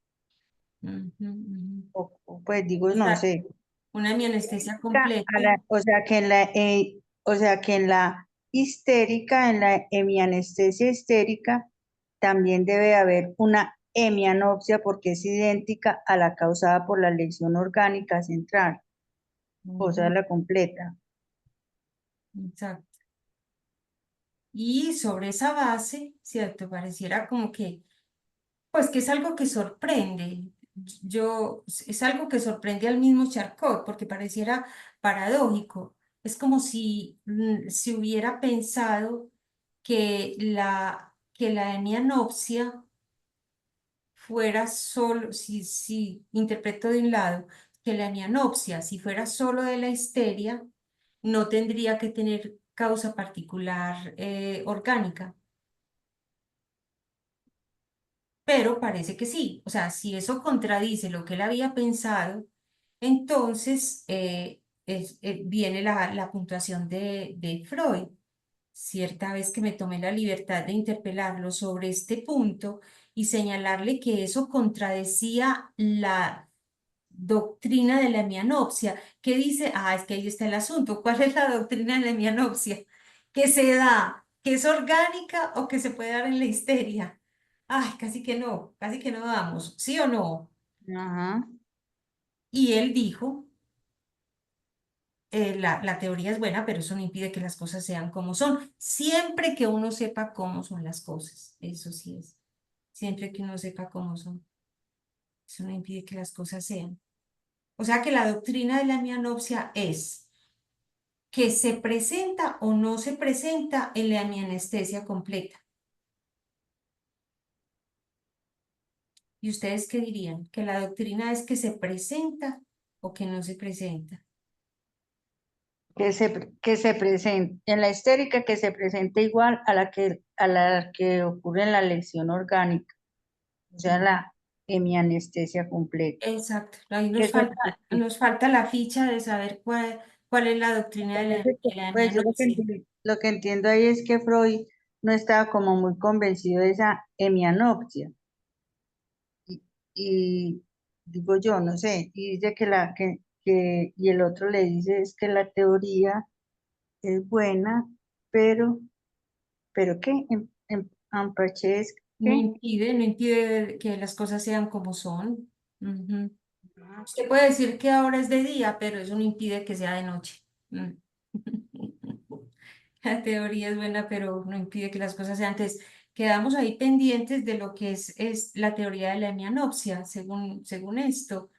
ujú, ujú. Pues digo, no Exacto, sé. una hemianestesia completa. O sea que en la histérica, en la hemianestesia histérica, también debe haber una hemianopsia porque es idéntica a la causada por la lesión orgánica central, o sea, Ujú, la completa. exacto. Y sobre esa base, ¿cierto? Pareciera como que, pues que es algo que sorprende. Es algo que sorprende al mismo Charcot, porque pareciera paradójico. Es como si se hubiera pensado que la hemianopsia fuera solo, si interpreto de un lado, que la hemianopsia, si fuera solo de la histeria, no tendría que tener causa particular orgánica. pero parece que sí. O sea, si eso contradice lo que él había pensado, entonces viene la puntuación de Freud. Cierta vez que me tomé la libertad de interpelarlo sobre este punto y señalarle que eso contradecía la doctrina de la hemianopsia, que dice, es que ahí está el asunto, ¿cuál es la doctrina de la hemianopsia? Que se da, que es orgánica o que se puede dar en la histeria. Ay, casi que no damos, ¿sí o no? Ajá. Y él dijo, la teoría es buena, pero eso no impide que las cosas sean como son, siempre que uno sepa cómo son las cosas, eso sí es, siempre que uno sepa cómo son, eso no impide que las cosas sean. O sea que la doctrina de la hemianopsia es que se presenta o no se presenta en la hemianestesia completa. ¿Y ustedes qué dirían? ¿Que la doctrina es que se presenta o que no se presenta? Que se presente, en la histérica que se presente igual a la que ocurre en la lesión orgánica, o sea, la hemianestesia completa. Exacto, ahí Que se presente. nos falta la ficha de saber cuál es la doctrina de Parece que, de la pues yo hemianopsia. lo que entiendo ahí es que Freud no estaba como muy convencido de esa hemianopsia. Y digo yo, no sé, y dice y el otro le dice es que la teoría es buena, pero ¿qué? Ampache es No ¿qué? impide, no impide que las cosas sean como son. Ujú. Usted puede decir que ahora es de día, pero eso no impide que sea de noche. Mm. La teoría es buena, pero no impide que las cosas sean. Entonces, quedamos ahí pendientes de lo que es la teoría de la hemianopsia, según esto,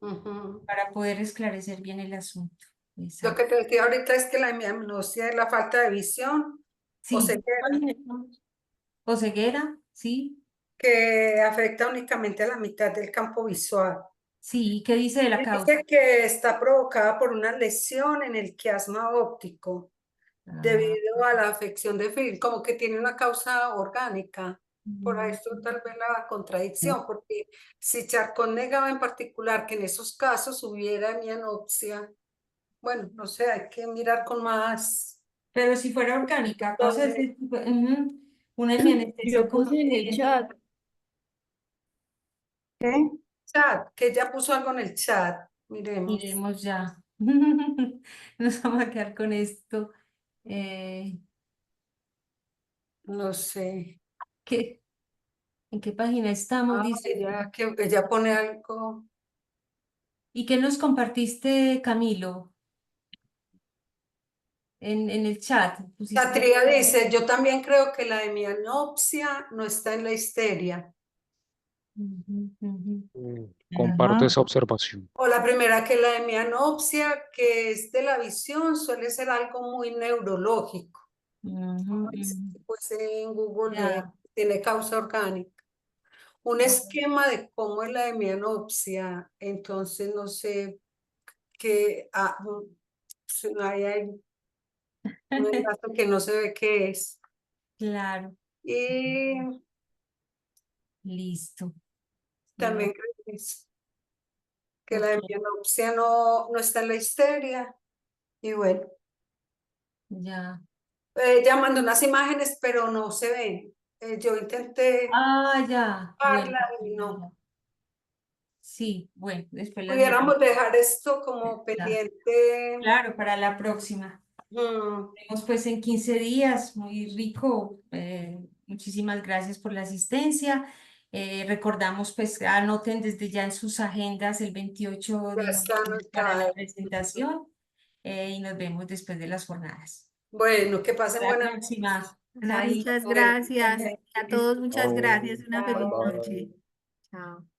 Ujú. para poder esclarecer bien el asunto. Lo que Exacto. te decía ahorita es que la hemianopsia es la falta de visión o Sí. ceguera, O ceguera, sí. que afecta únicamente a la mitad del campo visual. Sí, ¿qué dice de la causa? Dice que está provocada por una lesión en el quiasma óptico Ah, debido a la afección de Friedl, como que tiene una causa orgánica. Por mm, eso tal vez la contradicción, porque si Charcot negaba en particular que en esos casos hubiera hemianopsia, bueno, no sé, hay que mirar con más. pero si fuera orgánica, causa de Entonces, ese tipo, una hemianestesia Yo como puse en el chat, ¿Qué? chat, que ella puso algo en el chat, miremos. miremos ya. Nos vamos a quedar con esto. Eh, No sé. ¿Qué? ¿En qué página estamos? Dice. Ella pone algo. ¿Y qué nos compartiste, Camilo? En el chat. Pusiste. Catría dice, yo también creo que la hemianopsia no está en la histeria. Ujú, ujú. Comparto Ajá. esa observación. O la primera, que la hemianopsia, que es de la visión, suele ser algo muy neurológico. Ujú, ujú. Pues en Google Ya, tiene causa orgánica. Un ya. esquema de cómo es la hemianopsia, entonces no sé qué, ahí hay un enlace que no se ve qué es. Claro, Y listo. también Ya, creo que la ok, hemianopsia no está en la histeria. Y bueno, ya. ella mandó unas imágenes, pero no se ven. Yo intenté Ya. Bueno, verla y ya, no. ya. Sí, bueno, después las miramos. Pudiéramos dejar esto como Ya. pendiente. Claro, para la próxima. mm, Nos vemos pues en 15 días, muy rico. Muchísimas gracias por la asistencia. Recordamos pues anoten desde ya en sus agendas el 28 ya de está noviembre para la anotada. presentación y nos vemos después de las jornadas. Bueno, que pasen La buenas próxima. Muchas Chaito. gracias. A todos, muchas Chao. gracias. Una Bye feliz bye. noche. Chao.